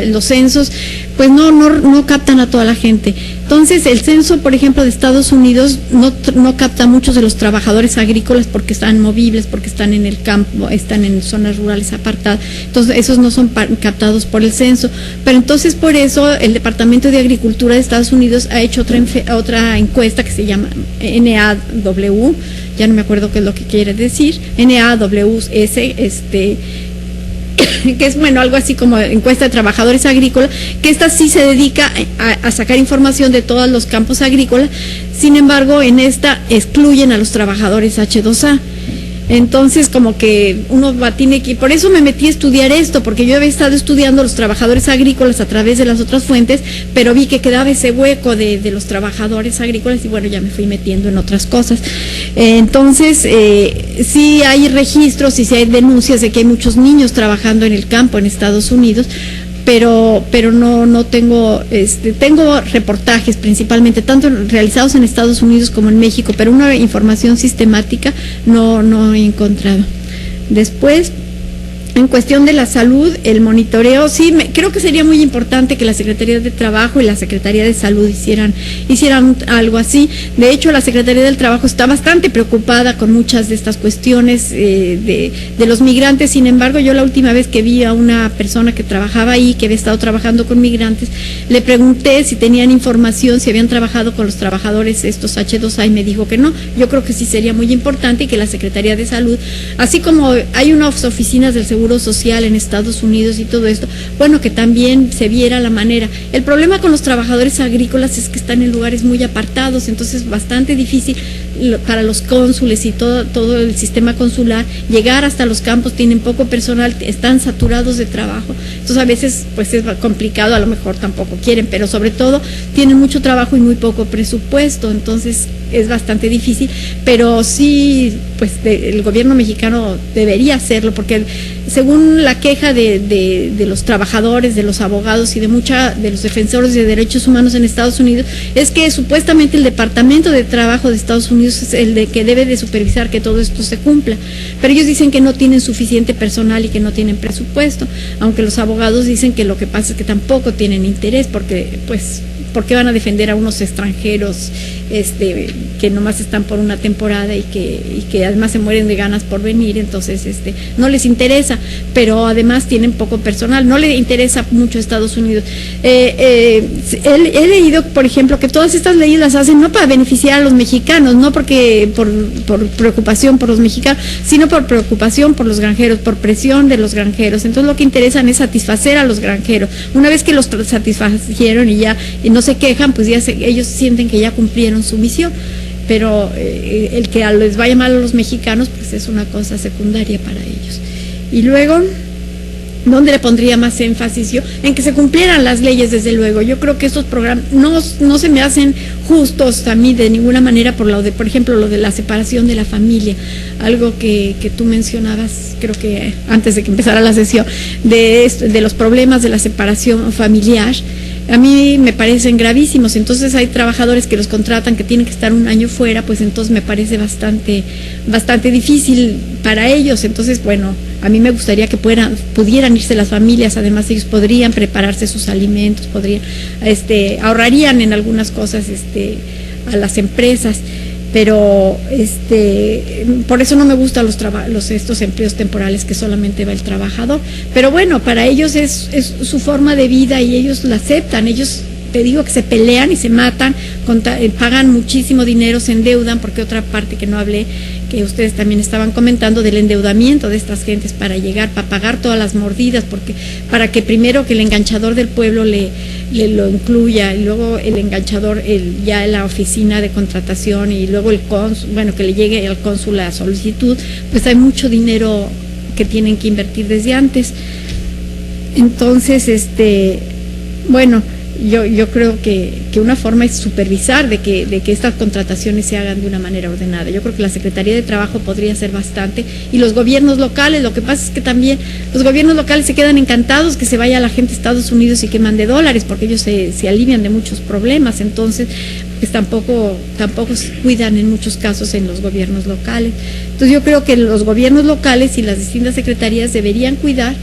los censos, pues no captan a toda la gente. Entonces, el censo, por ejemplo, de Estados Unidos no capta a muchos de los trabajadores agrícolas porque están movibles, porque están en el campo, están en zonas rurales apartadas. Entonces, esos no son captados por el censo. Pero entonces, por eso, el Departamento de Agricultura de Estados Unidos ha hecho otra encuesta que se llama NAW, ya no me acuerdo qué es lo que quiere decir, NAWS, que es, bueno, algo así como encuesta de trabajadores agrícolas, que esta sí se dedica a sacar información de todos los campos agrícolas. Sin embargo, en esta excluyen a los trabajadores H2A. Entonces, como que uno tiene que, por eso me metí a estudiar esto, porque yo había estado estudiando los trabajadores agrícolas a través de las otras fuentes, pero vi que quedaba ese hueco de los trabajadores agrícolas y bueno, ya me fui metiendo en otras cosas. Entonces, sí hay registros y sí hay denuncias de que hay muchos niños trabajando en el campo en Estados Unidos, pero no tengo, tengo reportajes principalmente, tanto realizados en Estados Unidos como en México, pero una información sistemática no he encontrado. Después, en cuestión de la salud, el monitoreo, sí, creo que sería muy importante que la Secretaría de Trabajo y la Secretaría de Salud hicieran algo así. De hecho, la Secretaría del Trabajo está bastante preocupada con muchas de estas cuestiones de los migrantes. Sin embargo, yo la última vez que vi a una persona que trabajaba ahí, que había estado trabajando con migrantes, le pregunté si tenían información, si habían trabajado con los trabajadores estos H2A y me dijo que no. Yo creo que sí sería muy importante que la Secretaría de Salud, así como hay unas oficinas del Seguro Social en Estados Unidos y todo esto, bueno, que también se viera la manera. El problema con los trabajadores agrícolas es que están en lugares muy apartados, entonces es bastante difícil para los cónsules y todo el sistema consular llegar hasta los campos, tienen poco personal, están saturados de trabajo, entonces a veces pues es complicado, a lo mejor tampoco quieren, pero sobre todo tienen mucho trabajo y muy poco presupuesto, entonces es bastante difícil, pero sí, pues el gobierno mexicano debería hacerlo, porque según la queja de los trabajadores, de los abogados y de los defensores de derechos humanos en Estados Unidos, es que supuestamente el Departamento de Trabajo de Estados Unidos es el que debe de supervisar que todo esto se cumpla, pero ellos dicen que no tienen suficiente personal y que no tienen presupuesto, aunque los abogados dicen que lo que pasa es que tampoco tienen interés, porque van a defender a unos extranjeros que nomás están por una temporada y que además se mueren de ganas por venir, entonces no les interesa, pero además tienen poco personal, no le interesa mucho a Estados Unidos. He leído, por ejemplo, que todas estas leyes las hacen no para beneficiar a los mexicanos, no porque por preocupación por los mexicanos, sino por preocupación por los granjeros, por presión de los granjeros. Entonces lo que interesan es satisfacer a los granjeros. Una vez que los satisfacieron y no se quejan, pues ya ellos sienten que ya cumplieron su misión, pero el que les vaya mal a los mexicanos pues es una cosa secundaria para ellos. Y luego, ¿dónde le pondría más énfasis yo? En que se cumplieran las leyes, desde luego. Yo creo que estos programas no se me hacen justos a mí de ninguna manera por ejemplo, lo de la separación de la familia, algo que tú mencionabas, creo que antes de que empezara la sesión, de los problemas de la separación familiar. a mí me parecen gravísimos. Entonces hay trabajadores que los contratan que tienen que estar un año fuera, pues entonces me parece bastante difícil para ellos. Entonces, bueno, a mí me gustaría que pudieran irse las familias, además ellos podrían prepararse sus alimentos, ahorrarían en algunas cosas a las empresas. Pero por eso no me gustan estos empleos temporales que solamente va el trabajador. Pero bueno, para ellos es su forma de vida y ellos la aceptan. Ellos, te digo, que se pelean y se matan, pagan muchísimo dinero, se endeudan, porque otra parte que no hablé, que ustedes también estaban comentando, del endeudamiento de estas gentes para pagar todas las mordidas, para que primero que el enganchador del pueblo lo incluya, y luego el enganchador ya en la oficina de contratación, y luego el cónsul, bueno, que le llegue al cónsul la solicitud, pues hay mucho dinero que tienen que invertir desde antes. Entonces, bueno, yo creo que una forma es supervisar de que estas contrataciones se hagan de una manera ordenada. Yo creo que la Secretaría de Trabajo podría hacer bastante, y los gobiernos locales. Lo que pasa es que también los gobiernos locales se quedan encantados que se vaya la gente a Estados Unidos y que mande dólares, porque ellos se alivian de muchos problemas. Entonces, pues tampoco se cuidan en muchos casos en los gobiernos locales. Entonces yo creo que los gobiernos locales y las distintas secretarías deberían cuidar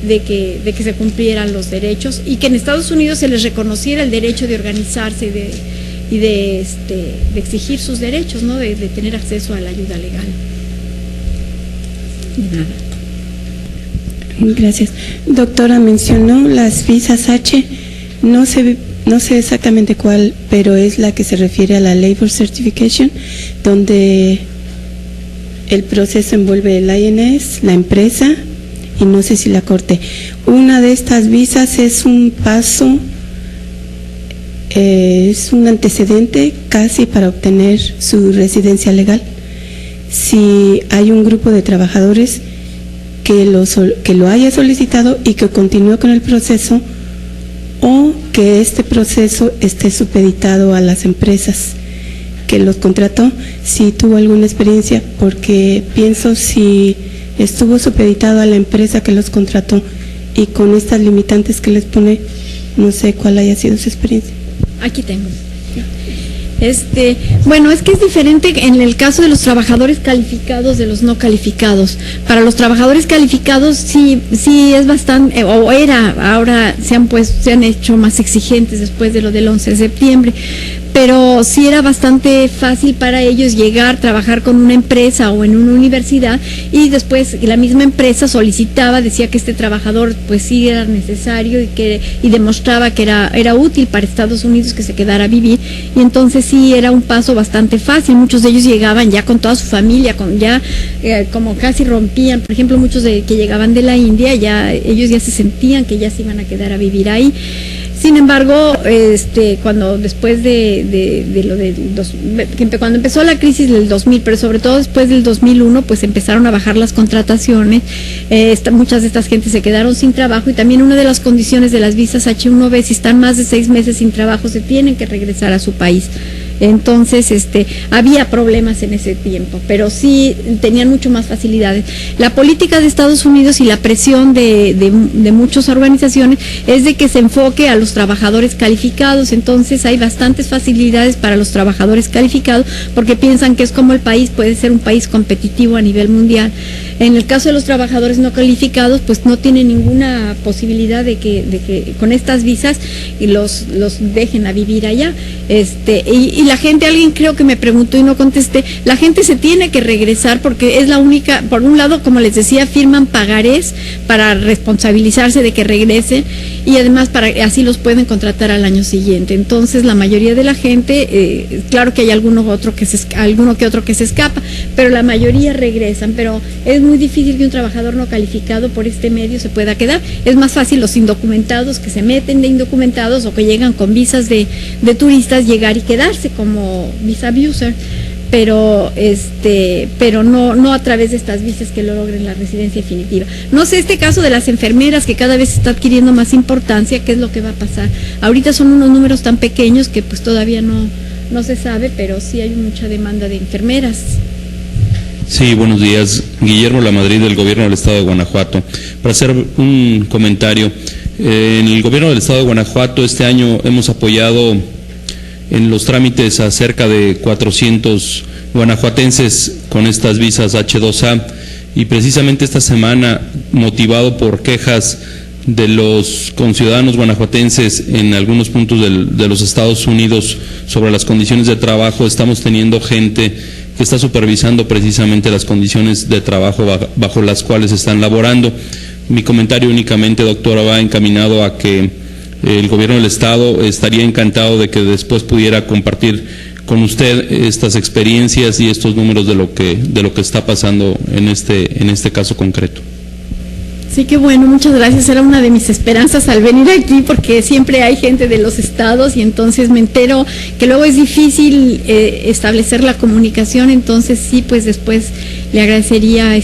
de que se cumplieran los derechos, y que en Estados Unidos se les reconociera el derecho de organizarse y de exigir sus derechos, ¿no? De tener acceso a la ayuda legal. Nada. Gracias. Doctora, mencionó las visas H, no sé exactamente cuál, pero es la que se refiere a la Labor Certification, donde el proceso envuelve el INS, la empresa, y no sé si la Corte. Una de estas visas es un paso, es un antecedente casi para obtener su residencia legal. Si hay un grupo de trabajadores que lo haya solicitado y que continúe con el proceso, o que este proceso esté supeditado a las empresas que los contrató, si tuvo alguna experiencia, porque pienso si estuvo supeditado a la empresa que los contrató y con estas limitantes que les pone, no sé cuál haya sido su experiencia. Aquí tengo. Bueno, es que es diferente en el caso de los trabajadores calificados de los no calificados. Para los trabajadores calificados sí es bastante, ahora se han hecho más exigentes después de lo del 11 de septiembre. Pero sí era bastante fácil para ellos llegar, trabajar con una empresa o en una universidad, y después la misma empresa decía que este trabajador pues sí era necesario y demostraba que era útil para Estados Unidos que se quedara a vivir, y entonces sí era un paso bastante fácil. Muchos de ellos llegaban ya con toda su familia, como casi rompían. Por ejemplo, muchos que llegaban de la India, ellos ya se sentían que ya se iban a quedar a vivir ahí. Sin embargo, cuando después cuando empezó la crisis del 2000, pero sobre todo después del 2001, pues empezaron a bajar las contrataciones. Muchas de estas gentes se quedaron sin trabajo, y también una de las condiciones de las visas H1B, si están más de 6 meses sin trabajo, se tienen que regresar a su país. Entonces, había problemas en ese tiempo, pero sí tenían mucho más facilidades. La política de Estados Unidos y la presión de muchas organizaciones es de que se enfoque a los trabajadores calificados. Entonces hay bastantes facilidades para los trabajadores calificados, porque piensan que es como el país puede ser un país competitivo a nivel mundial. En el caso de los trabajadores no calificados, pues no tienen ninguna posibilidad de que con estas visas los dejen a vivir allá. Y la gente, alguien creo que me preguntó y no contesté, la gente se tiene que regresar porque es la única, por un lado, como les decía, firman pagarés para responsabilizarse de que regresen, y además así los pueden contratar al año siguiente. Entonces la mayoría de la gente, claro que hay alguno que otro que se escapa, pero la mayoría regresan. Pero es muy difícil que un trabajador no calificado por este medio se pueda quedar. Es más fácil los indocumentados que se meten de indocumentados o que llegan con visas de turistas, llegar y quedarse como visa abuser, pero no a través de estas visas que lo logren la residencia definitiva. No sé, este caso de las enfermeras, que cada vez está adquiriendo más importancia, ¿qué es lo que va a pasar? Ahorita son unos números tan pequeños que pues todavía no se sabe, pero sí hay mucha demanda de enfermeras. Sí, buenos días. Guillermo Lamadrid, del Gobierno del Estado de Guanajuato. Para hacer un comentario, En el gobierno del estado de Guanajuato este año hemos apoyado en los trámites a cerca de 400 guanajuatenses con estas visas H2A, y precisamente esta semana, motivado por quejas de los conciudadanos guanajuatenses en algunos puntos de los Estados Unidos sobre las condiciones de trabajo, estamos teniendo gente que está supervisando precisamente las condiciones de trabajo bajo las cuales están laborando. Mi comentario únicamente, doctora, va encaminado a que el gobierno del estado estaría encantado de que después pudiera compartir con usted estas experiencias y estos números de lo que está pasando en este caso concreto. Sí, qué bueno, muchas gracias. Era una de mis esperanzas al venir aquí, porque siempre hay gente de los estados y entonces me entero que luego es difícil establecer la comunicación. Entonces sí, pues después le agradecería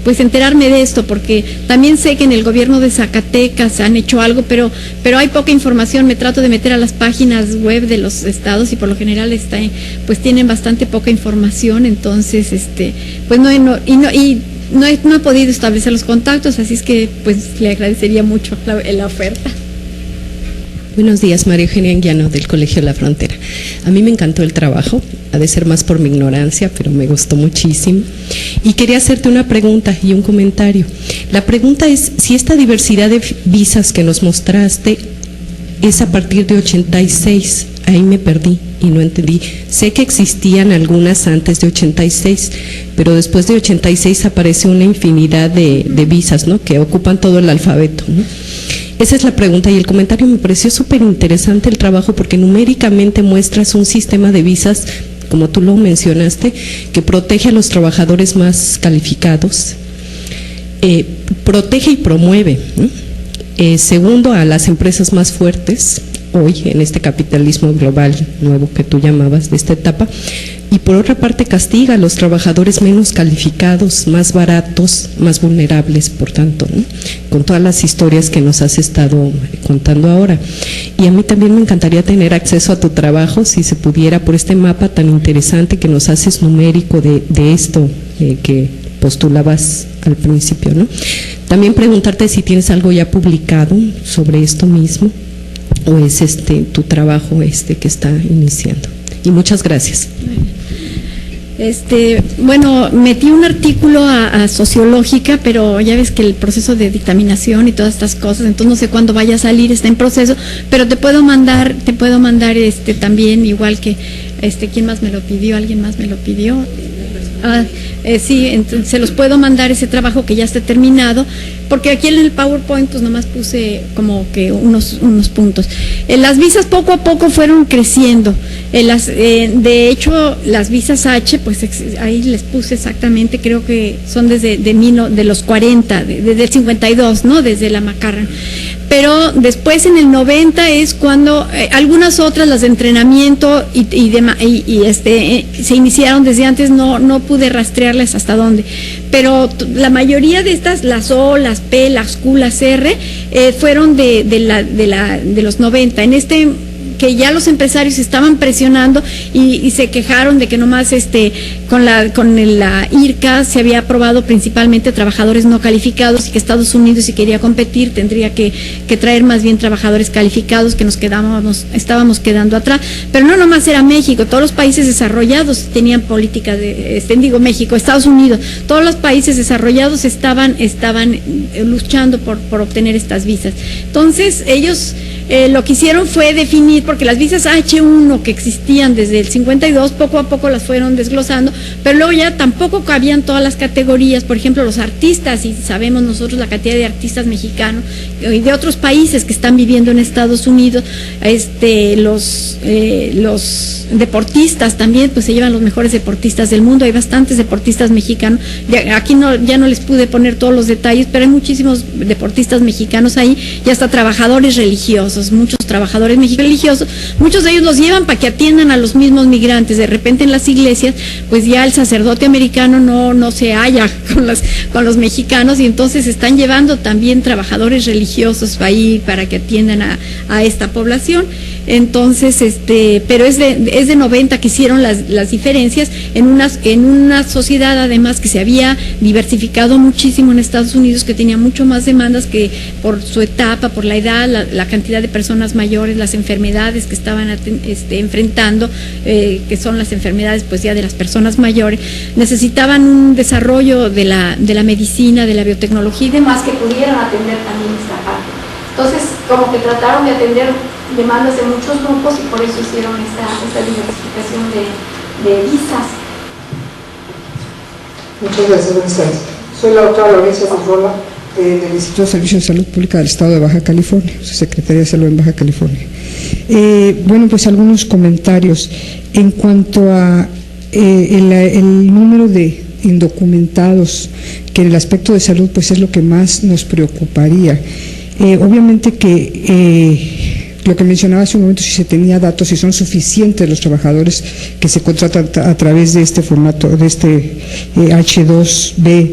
pues enterarme de esto, porque también sé que en el gobierno de Zacatecas han hecho algo, pero hay poca información. Me trato de meter a las páginas web de los estados y por lo general pues tienen bastante poca información. Entonces pues no he podido establecer los contactos, así es que pues le agradecería mucho la oferta. Buenos días, María Eugenia Anguiano, del Colegio La Frontera. A mí me encantó el trabajo, ha de ser más por mi ignorancia, pero me gustó muchísimo. Y quería hacerte una pregunta y un comentario. La pregunta es si esta diversidad de visas que nos mostraste es a partir de 86, ahí me perdí y no entendí. Sé que existían algunas antes de 86, pero después de 86 aparece una infinidad de visas, ¿no?, que ocupan todo el alfabeto, ¿no? Esa es la pregunta, y el comentario me pareció súper interesante el trabajo, porque numéricamente muestras un sistema de visas, como tú lo mencionaste, que protege a los trabajadores más calificados, protege y promueve, ¿no? Segundo, a las empresas más fuertes, hoy en este capitalismo global nuevo que tú llamabas de esta etapa, y por otra parte castiga a los trabajadores menos calificados, más baratos, más vulnerables, por tanto, ¿no?, con todas las historias que nos has estado contando ahora. Y a mí también me encantaría tener acceso a tu trabajo, si se pudiera, por este mapa tan interesante que nos haces numérico de esto que postulabas al principio, ¿no? También preguntarte si tienes algo ya publicado sobre esto mismo, o es tu trabajo que está iniciando. Y muchas gracias. Bueno, metí un artículo a Sociológica, pero ya ves que el proceso de dictaminación y todas estas cosas, entonces no sé cuándo vaya a salir, está en proceso, pero te puedo mandar también, igual que ¿quién más me lo pidió? ¿Alguien más me lo pidió? Sí, entonces se los puedo mandar ese trabajo que ya está terminado, porque aquí en el PowerPoint pues nomás puse como que unos puntos. Las visas poco a poco fueron creciendo. De hecho, las visas H, pues ahí les puse exactamente, creo que son desde de los 40, desde el 52, ¿no?, desde la McCarran. Pero después en el 90 es cuando algunas otras, las de entrenamiento se iniciaron desde antes, no pude rastrearlas hasta dónde, pero la mayoría de estas, las O, las P, las Q, las R, fueron de los 90. Que ya los empresarios estaban presionando y se quejaron de que nomás con la IRCA se había aprobado principalmente trabajadores no calificados, y que Estados Unidos, si quería competir, tendría que traer más bien trabajadores calificados, que estábamos quedando atrás. Pero no nomás era México, todos los países desarrollados tenían política México, Estados Unidos, todos los países desarrollados estaban luchando por obtener estas visas. Entonces ellos lo que hicieron fue definir, porque las visas H1 que existían desde el 52, poco a poco las fueron desglosando, pero luego ya tampoco cabían todas las categorías. Por ejemplo, los artistas, y sabemos nosotros la cantidad de artistas mexicanos y de otros países que están viviendo en Estados Unidos, los deportistas también, pues se llevan los mejores deportistas del mundo, hay bastantes deportistas mexicanos, aquí ya no les pude poner todos los detalles, pero hay muchísimos deportistas mexicanos ahí, y hasta trabajadores religiosos, muchos trabajadores religiosos, muchos de ellos los llevan para que atiendan a los mismos migrantes. De repente en las iglesias, pues ya el sacerdote americano no se halla con los mexicanos, y entonces están llevando también trabajadores religiosos ahí para que atiendan a esta población. Entonces, pero es de 90 que hicieron las diferencias en una sociedad además que se había diversificado muchísimo en Estados Unidos, que tenía mucho más demandas que por su etapa, por la edad, la cantidad de personas mayores, las enfermedades que estaban enfrentando, que son las enfermedades pues ya de las personas mayores, necesitaban un desarrollo de la medicina, de la biotecnología y demás que pudieran atender también esta parte. Entonces, como que trataron de atender demandas de muchos grupos y por eso hicieron esta diversificación de visas. Muchas gracias, buenas tardes. Soy la doctora Lorenza Furrola, del Instituto de Servicios de Salud Pública del Estado de Baja California, Secretaría de Salud en Baja California. Bueno, pues algunos comentarios en cuanto a el número de indocumentados, que en el aspecto de salud pues es lo que más nos preocuparía. Obviamente que lo que mencionaba hace un momento, si se tenía datos, si son suficientes los trabajadores que se contratan a través de este formato, de este H2B.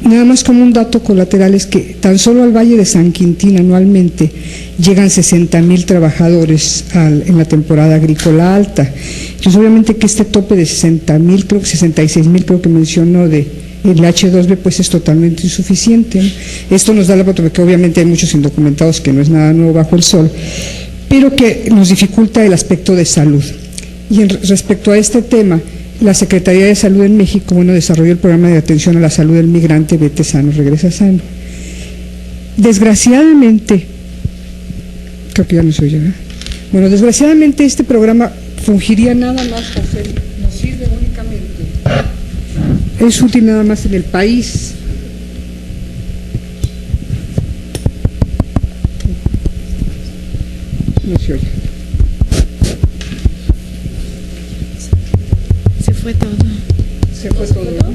Nada más como un dato colateral es que tan solo al Valle de San Quintín anualmente llegan 60,000 trabajadores en la temporada agrícola alta. Entonces obviamente que este tope de 60,000, creo que 66,000 creo que mencionó de el H2B pues es totalmente insuficiente, ¿no? Esto nos da la foto de que obviamente hay muchos indocumentados, que no es nada nuevo bajo el sol, pero que nos dificulta el aspecto de salud. Y respecto a este tema, la Secretaría de Salud en México, bueno, desarrolló el programa de atención a la salud del migrante Vete Sano, Regresa Sano. Desgraciadamente, creo que ya no se oye, ¿verdad? Bueno, desgraciadamente este programa fungiría nada más para ser, nos sirve únicamente, es útil nada más en el país. No se oye. Se fue todo. Se fue todo, ¿no?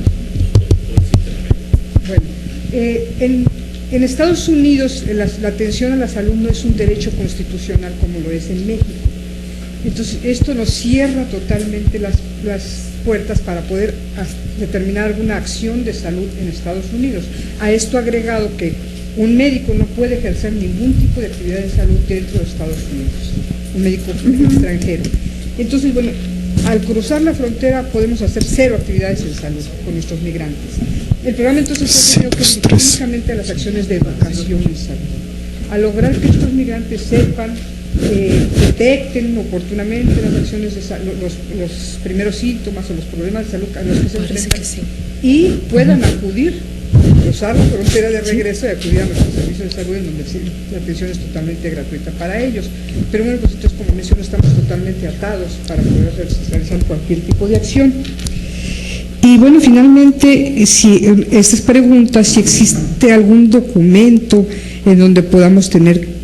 Bueno, en Estados Unidos la atención a la salud no es un derecho constitucional como lo es en México. Entonces, esto nos cierra totalmente las puertas para poder determinar alguna acción de salud en Estados Unidos. A esto agregado que un médico no puede ejercer ningún tipo de actividad de salud dentro de Estados Unidos, un médico extranjero. Entonces, bueno, al cruzar la frontera podemos hacer 0 actividades en salud con nuestros migrantes. El programa entonces creo que es únicamente a las acciones de educación en salud. A lograr que estos migrantes sepan, detecten oportunamente las acciones de salud, los primeros síntomas o los problemas de salud a los que se enfrentan y puedan acudir, cruzar la frontera de regreso y acudir a nuestros servicios de salud en donde la atención es totalmente gratuita para ellos. Pero bueno, pues entonces, como menciono, estamos totalmente atados para poder realizar cualquier tipo de acción. Y bueno, finalmente, si estas preguntas, si existe algún documento en donde podamos tener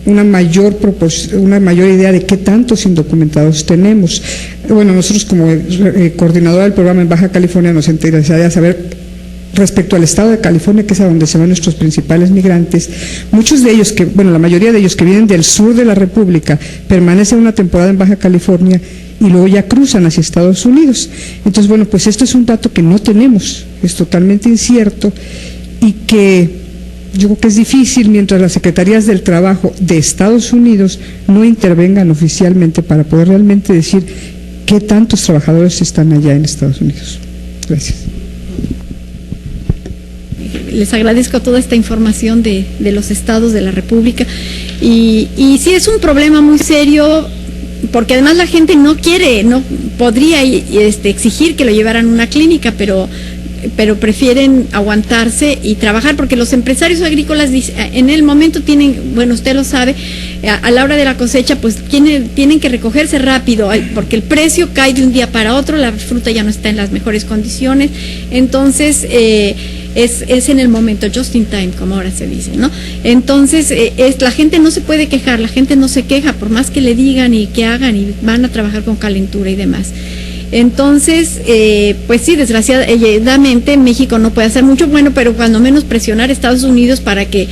una mayor idea de qué tantos indocumentados tenemos. Bueno, nosotros como coordinadora del programa en Baja California nos interesaría saber respecto al estado de California, que es a donde se van nuestros principales migrantes. Muchos de ellos, la mayoría de ellos que vienen del sur de la República, permanecen una temporada en Baja California y luego ya cruzan hacia Estados Unidos. Entonces, bueno, pues esto es un dato que no tenemos, es totalmente incierto y que yo creo que es difícil mientras las secretarías del trabajo de Estados Unidos no intervengan oficialmente para poder realmente decir qué tantos trabajadores están allá en Estados Unidos. Gracias. Les agradezco toda esta información de los estados de la República y sí es un problema muy serio porque además la gente no podría exigir que lo llevaran a una clínica, pero prefieren aguantarse y trabajar porque los empresarios agrícolas en el momento tienen, bueno, usted lo sabe, a la hora de la cosecha pues tienen que recogerse rápido porque el precio cae de un día para otro, la fruta ya no está en las mejores condiciones, entonces es en el momento, just in time, como ahora se dice, ¿no? Entonces la gente no se puede quejar, la gente no se queja por más que le digan y que hagan y van a trabajar con calentura y demás. Entonces, pues sí, desgraciadamente México no puede hacer mucho, bueno, pero cuando menos presionar a Estados Unidos para que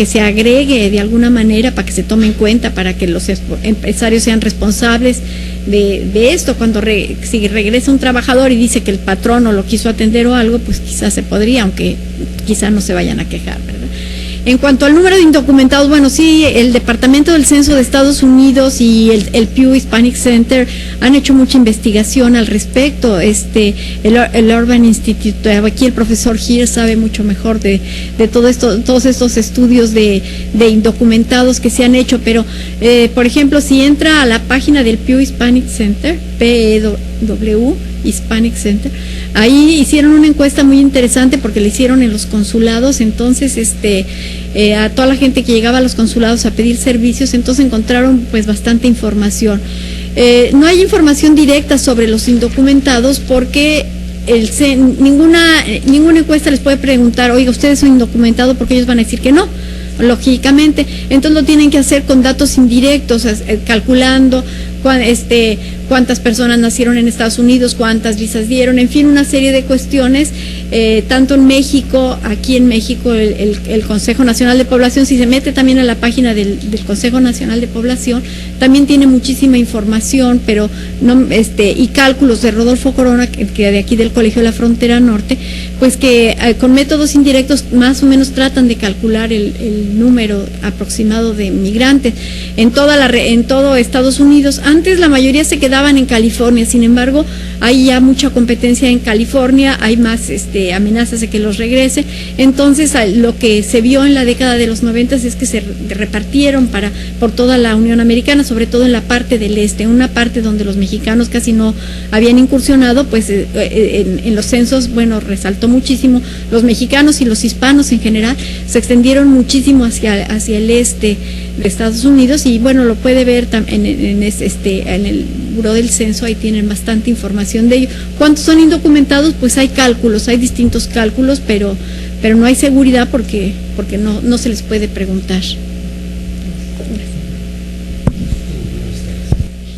se agregue de alguna manera, para que se tome en cuenta, para que los empresarios sean responsables de esto. Si regresa un trabajador y dice que el patrón no lo quiso atender o algo, pues quizás se podría, aunque quizás no se vayan a quejar, ¿verdad? En cuanto al número de indocumentados, bueno, sí, el Departamento del Censo de Estados Unidos y el Pew Hispanic Center han hecho mucha investigación al respecto. El Urban Institute, aquí el profesor Gir sabe mucho mejor de todo esto, todos estos estudios de indocumentados que se han hecho, pero por ejemplo, si entra a la página del Pew Hispanic Center, PEW Hispanic Center, ahí hicieron una encuesta muy interesante porque la hicieron en los consulados. Entonces a toda la gente que llegaba a los consulados a pedir servicios, entonces encontraron pues bastante información. No hay información directa sobre los indocumentados porque ninguna encuesta les puede preguntar, oiga, ustedes son indocumentados, porque ellos van a decir que no, lógicamente. Entonces lo tienen que hacer con datos indirectos, calculando cuántas personas nacieron en Estados Unidos, cuántas visas dieron, en fin, una serie de cuestiones. Tanto en México, aquí en México, el Consejo Nacional de Población, si se mete también a la página del Consejo Nacional de Población, también tiene muchísima información, pero no, y cálculos de Rodolfo Corona, que de aquí del Colegio de la Frontera Norte, pues que con métodos indirectos más o menos tratan de calcular el número aproximado de migrantes en todo Estados Unidos. Antes la mayoría se quedaban en California, sin embargo, hay ya mucha competencia en California, hay más amenazas de que los regrese. Entonces lo que se vio en la década de los 90 es que se repartieron por toda la Unión Americana, sobre todo en la parte del este, una parte donde los mexicanos casi no habían incursionado, pues en los censos, bueno, resaltó muchísimo los mexicanos, y los hispanos en general se extendieron muchísimo hacia el este de Estados Unidos. Y bueno, lo puede ver en el Buró del Censo, ahí tienen bastante información de ello. ¿Cuántos son indocumentados? Pues hay cálculos, hay distintos cálculos, pero no hay seguridad porque no se les puede preguntar.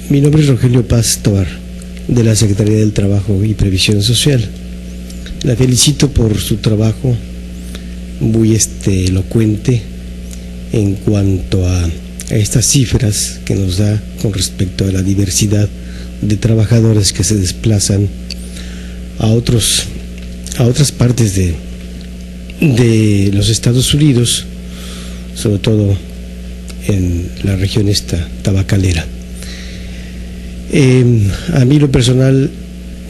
Mi nombre es Rogelio Paz Tobar, de la Secretaría del Trabajo y Previsión Social. La felicito por su trabajo muy elocuente en cuanto a estas cifras que nos da con respecto a la diversidad de trabajadores que se desplazan a otras partes de los Estados Unidos, sobre todo en la región tabacalera. A mí lo personal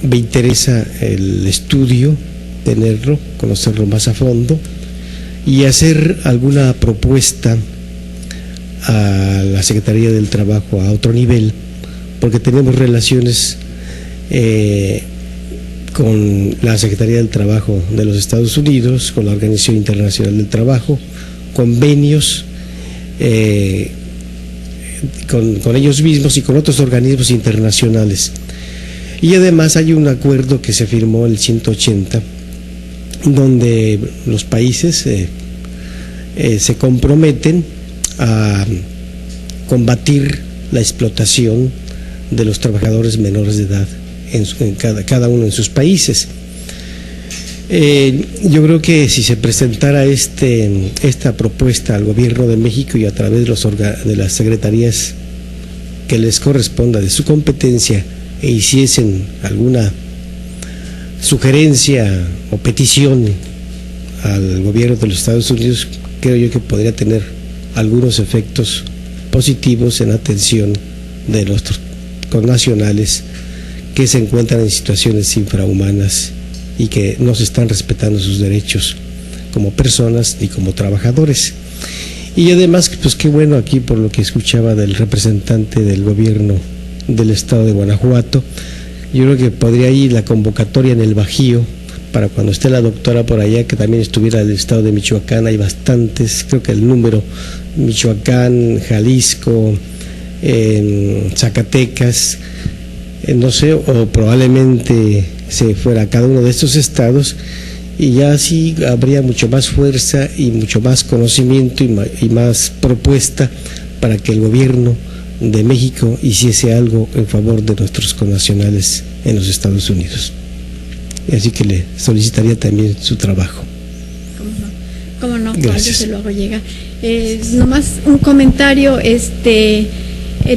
me interesa el estudio, tenerlo, conocerlo más a fondo y hacer alguna propuesta a la Secretaría del Trabajo a otro nivel, porque tenemos relaciones con la Secretaría del Trabajo de los Estados Unidos, con la Organización Internacional del Trabajo, convenios con ellos mismos y con otros organismos internacionales. Y además hay un acuerdo que se firmó el 180, donde los países se comprometen a combatir la explotación de los trabajadores menores de edad en cada uno en sus países. Yo creo que si se presentara esta propuesta al Gobierno de México y a través de las secretarías que les corresponda de su competencia, e hiciesen alguna sugerencia o petición al Gobierno de los Estados Unidos, creo yo que podría tener algunos efectos positivos en atención de los connacionales que se encuentran en situaciones infrahumanas y que no se están respetando sus derechos como personas ni como trabajadores. Y además, pues qué bueno, aquí por lo que escuchaba del representante del gobierno del estado de Guanajuato, yo creo que podría ir la convocatoria en el Bajío para cuando esté la doctora por allá, que también estuviera del estado de Michoacán. Hay bastantes, creo que el número: Michoacán, Jalisco, Zacatecas, no sé, o probablemente se fuera a cada uno de estos estados, y ya así habría mucho más fuerza y mucho más conocimiento y más propuesta para que el gobierno de México hiciese algo en favor de nuestros connacionales en los Estados Unidos. Así que le solicitaría también su trabajo. ¿Cómo no? Gracias. Yo se lo hago llegar. Nomás un comentario,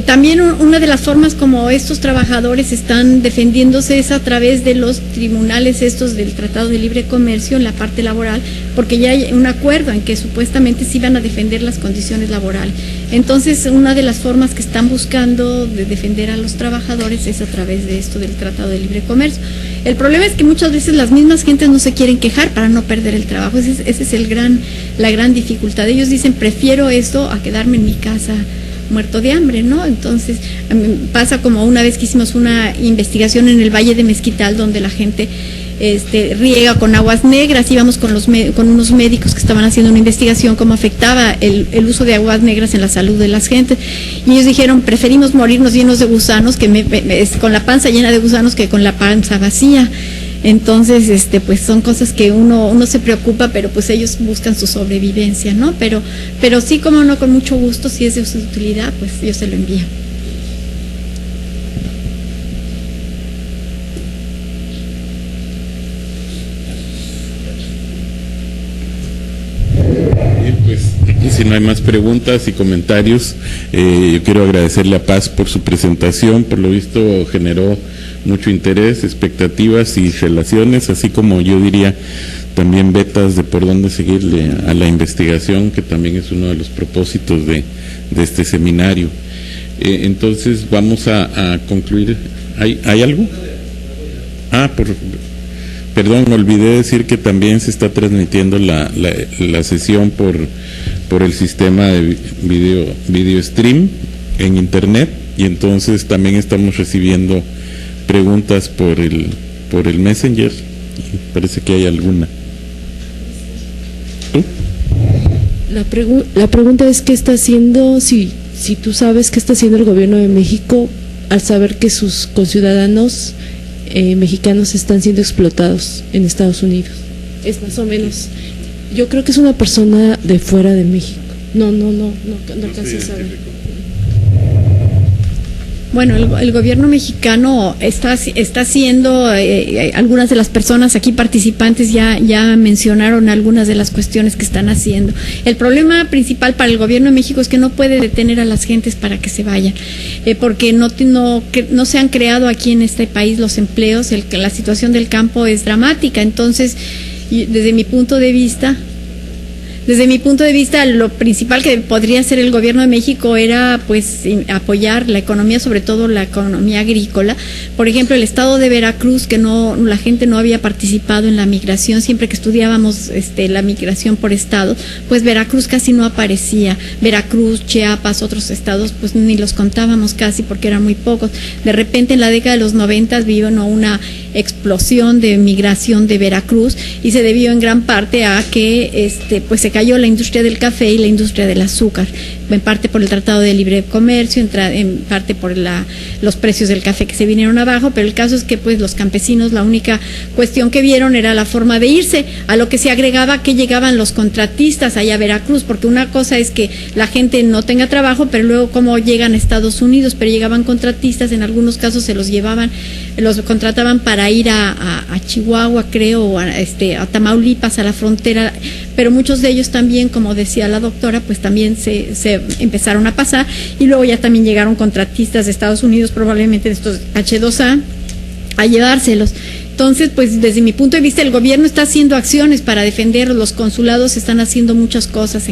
También una de las formas como estos trabajadores están defendiéndose es a través de los tribunales estos del Tratado de Libre Comercio en la parte laboral, porque ya hay un acuerdo en que supuestamente sí van a defender las condiciones laborales. Entonces, una de las formas que están buscando de defender a los trabajadores es a través de esto del Tratado de Libre Comercio. El problema es que muchas veces las mismas gentes no se quieren quejar para no perder el trabajo. Esa es la gran dificultad. Ellos dicen, prefiero esto a quedarme en mi casa muerto de hambre, ¿no? Entonces, pasa como una vez que hicimos una investigación en el Valle de Mezquital, donde la gente riega con aguas negras, íbamos con unos médicos que estaban haciendo una investigación cómo afectaba el uso de aguas negras en la salud de las gentes, y ellos dijeron, preferimos morirnos llenos de gusanos, con la panza llena de gusanos, que con la panza vacía. Entonces, pues son cosas que uno se preocupa, pero pues ellos buscan su sobrevivencia, ¿no? Pero sí, como no, con mucho gusto, si es de su utilidad, pues yo se lo envío. Pues, si no hay más preguntas y comentarios, yo quiero agradecerle a Paz por su presentación. Por lo visto generó mucho interés, expectativas y relaciones, así como yo diría también vetas de por dónde seguirle a la investigación, que también es uno de los propósitos de este seminario. Entonces vamos a concluir. ¿Hay algo? Perdón, olvidé decir que también se está transmitiendo la sesión por el sistema de video stream en internet, y entonces también estamos recibiendo preguntas por el Messenger. Parece que hay alguna. ¿Tú? La pregunta es, ¿qué está haciendo, si tú sabes qué está haciendo el gobierno de México al saber que sus conciudadanos mexicanos están siendo explotados en Estados Unidos? Es más o menos, yo creo que es una persona de fuera de México. No alcancé a saber. Bueno, el gobierno mexicano está haciendo, algunas de las personas aquí participantes ya mencionaron algunas de las cuestiones que están haciendo. El problema principal para el gobierno de México es que no puede detener a las gentes para que se vayan, porque no se han creado aquí en este país los empleos, la situación del campo es dramática. Entonces, desde mi punto de vista, lo principal que podría hacer el gobierno de México era pues apoyar la economía, sobre todo la economía agrícola. Por ejemplo, el estado de Veracruz, que la gente no había participado en la migración, siempre que estudiábamos la migración por estado, pues Veracruz casi no aparecía. Veracruz, Chiapas, otros estados, pues ni los contábamos casi porque eran muy pocos. De repente, en la década de los 90 vino una explosión de migración de Veracruz, y se debió en gran parte a que pues se cayó la industria del café y la industria del azúcar, en parte por el Tratado de Libre Comercio, en parte por los precios del café que se vinieron abajo. Pero el caso es que pues los campesinos, la única cuestión que vieron era la forma de irse, a lo que se agregaba que llegaban los contratistas allá a Veracruz, porque una cosa es que la gente no tenga trabajo, pero luego cómo llegan a Estados Unidos, pero llegaban contratistas, en algunos casos se los contrataban para ir a Chihuahua, creo, o a Tamaulipas, a la frontera, pero muchos de ellos también, como decía la doctora, pues también se empezaron a pasar, y luego ya también llegaron contratistas de Estados Unidos, probablemente de estos H2A, a llevárselos. Entonces, pues desde mi punto de vista, el gobierno está haciendo acciones para defenderlos, los consulados están haciendo muchas cosas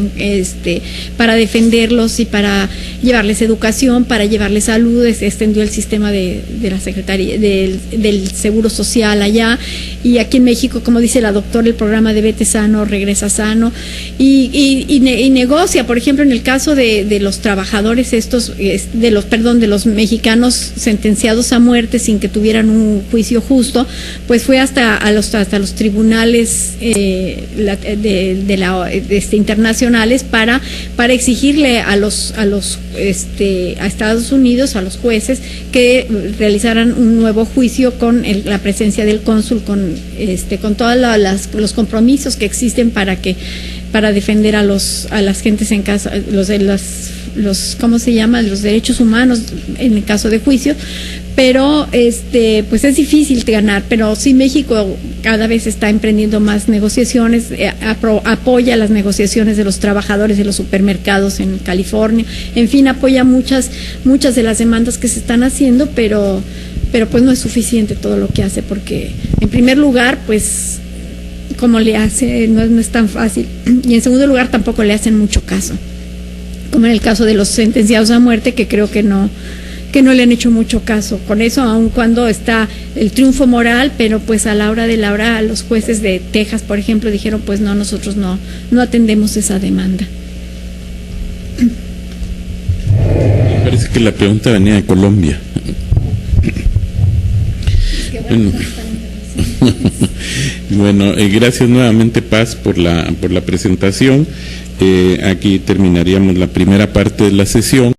para defenderlos y para llevarles educación, para llevarles salud. Se extendió el sistema de la Secretaría del Seguro Social allá, y aquí en México, como dice la doctora, el programa de Vete Sano, Regresa Sano, y negocia. Por ejemplo, en el caso de los trabajadores de los mexicanos sentenciados a muerte sin que tuvieran un juicio justo, pues fue hasta los tribunales internacionales para exigirle a Estados Unidos, a los jueces, que realizaran un nuevo juicio con la presencia del cónsul, con todos los compromisos que existen para defender a las gentes en caso, ¿cómo se llama? Los derechos humanos en el caso de juicio. pero pues es difícil ganar, pero sí México cada vez está emprendiendo más negociaciones, apoya las negociaciones de los trabajadores de los supermercados en California, en fin, apoya muchas de las demandas que se están haciendo, pero pues no es suficiente todo lo que hace, porque en primer lugar, pues como le hace, no es tan fácil, y en segundo lugar tampoco le hacen mucho caso, como en el caso de los sentenciados a muerte, que creo que no le han hecho mucho caso con eso, aun cuando está el triunfo moral, pero pues a la hora de la hora los jueces de Texas, por ejemplo, dijeron pues no, nosotros no atendemos esa demanda. Me parece que la pregunta venía de Colombia. Bueno, gracias nuevamente, Paz, por la presentación. Aquí terminaríamos la primera parte de la sesión.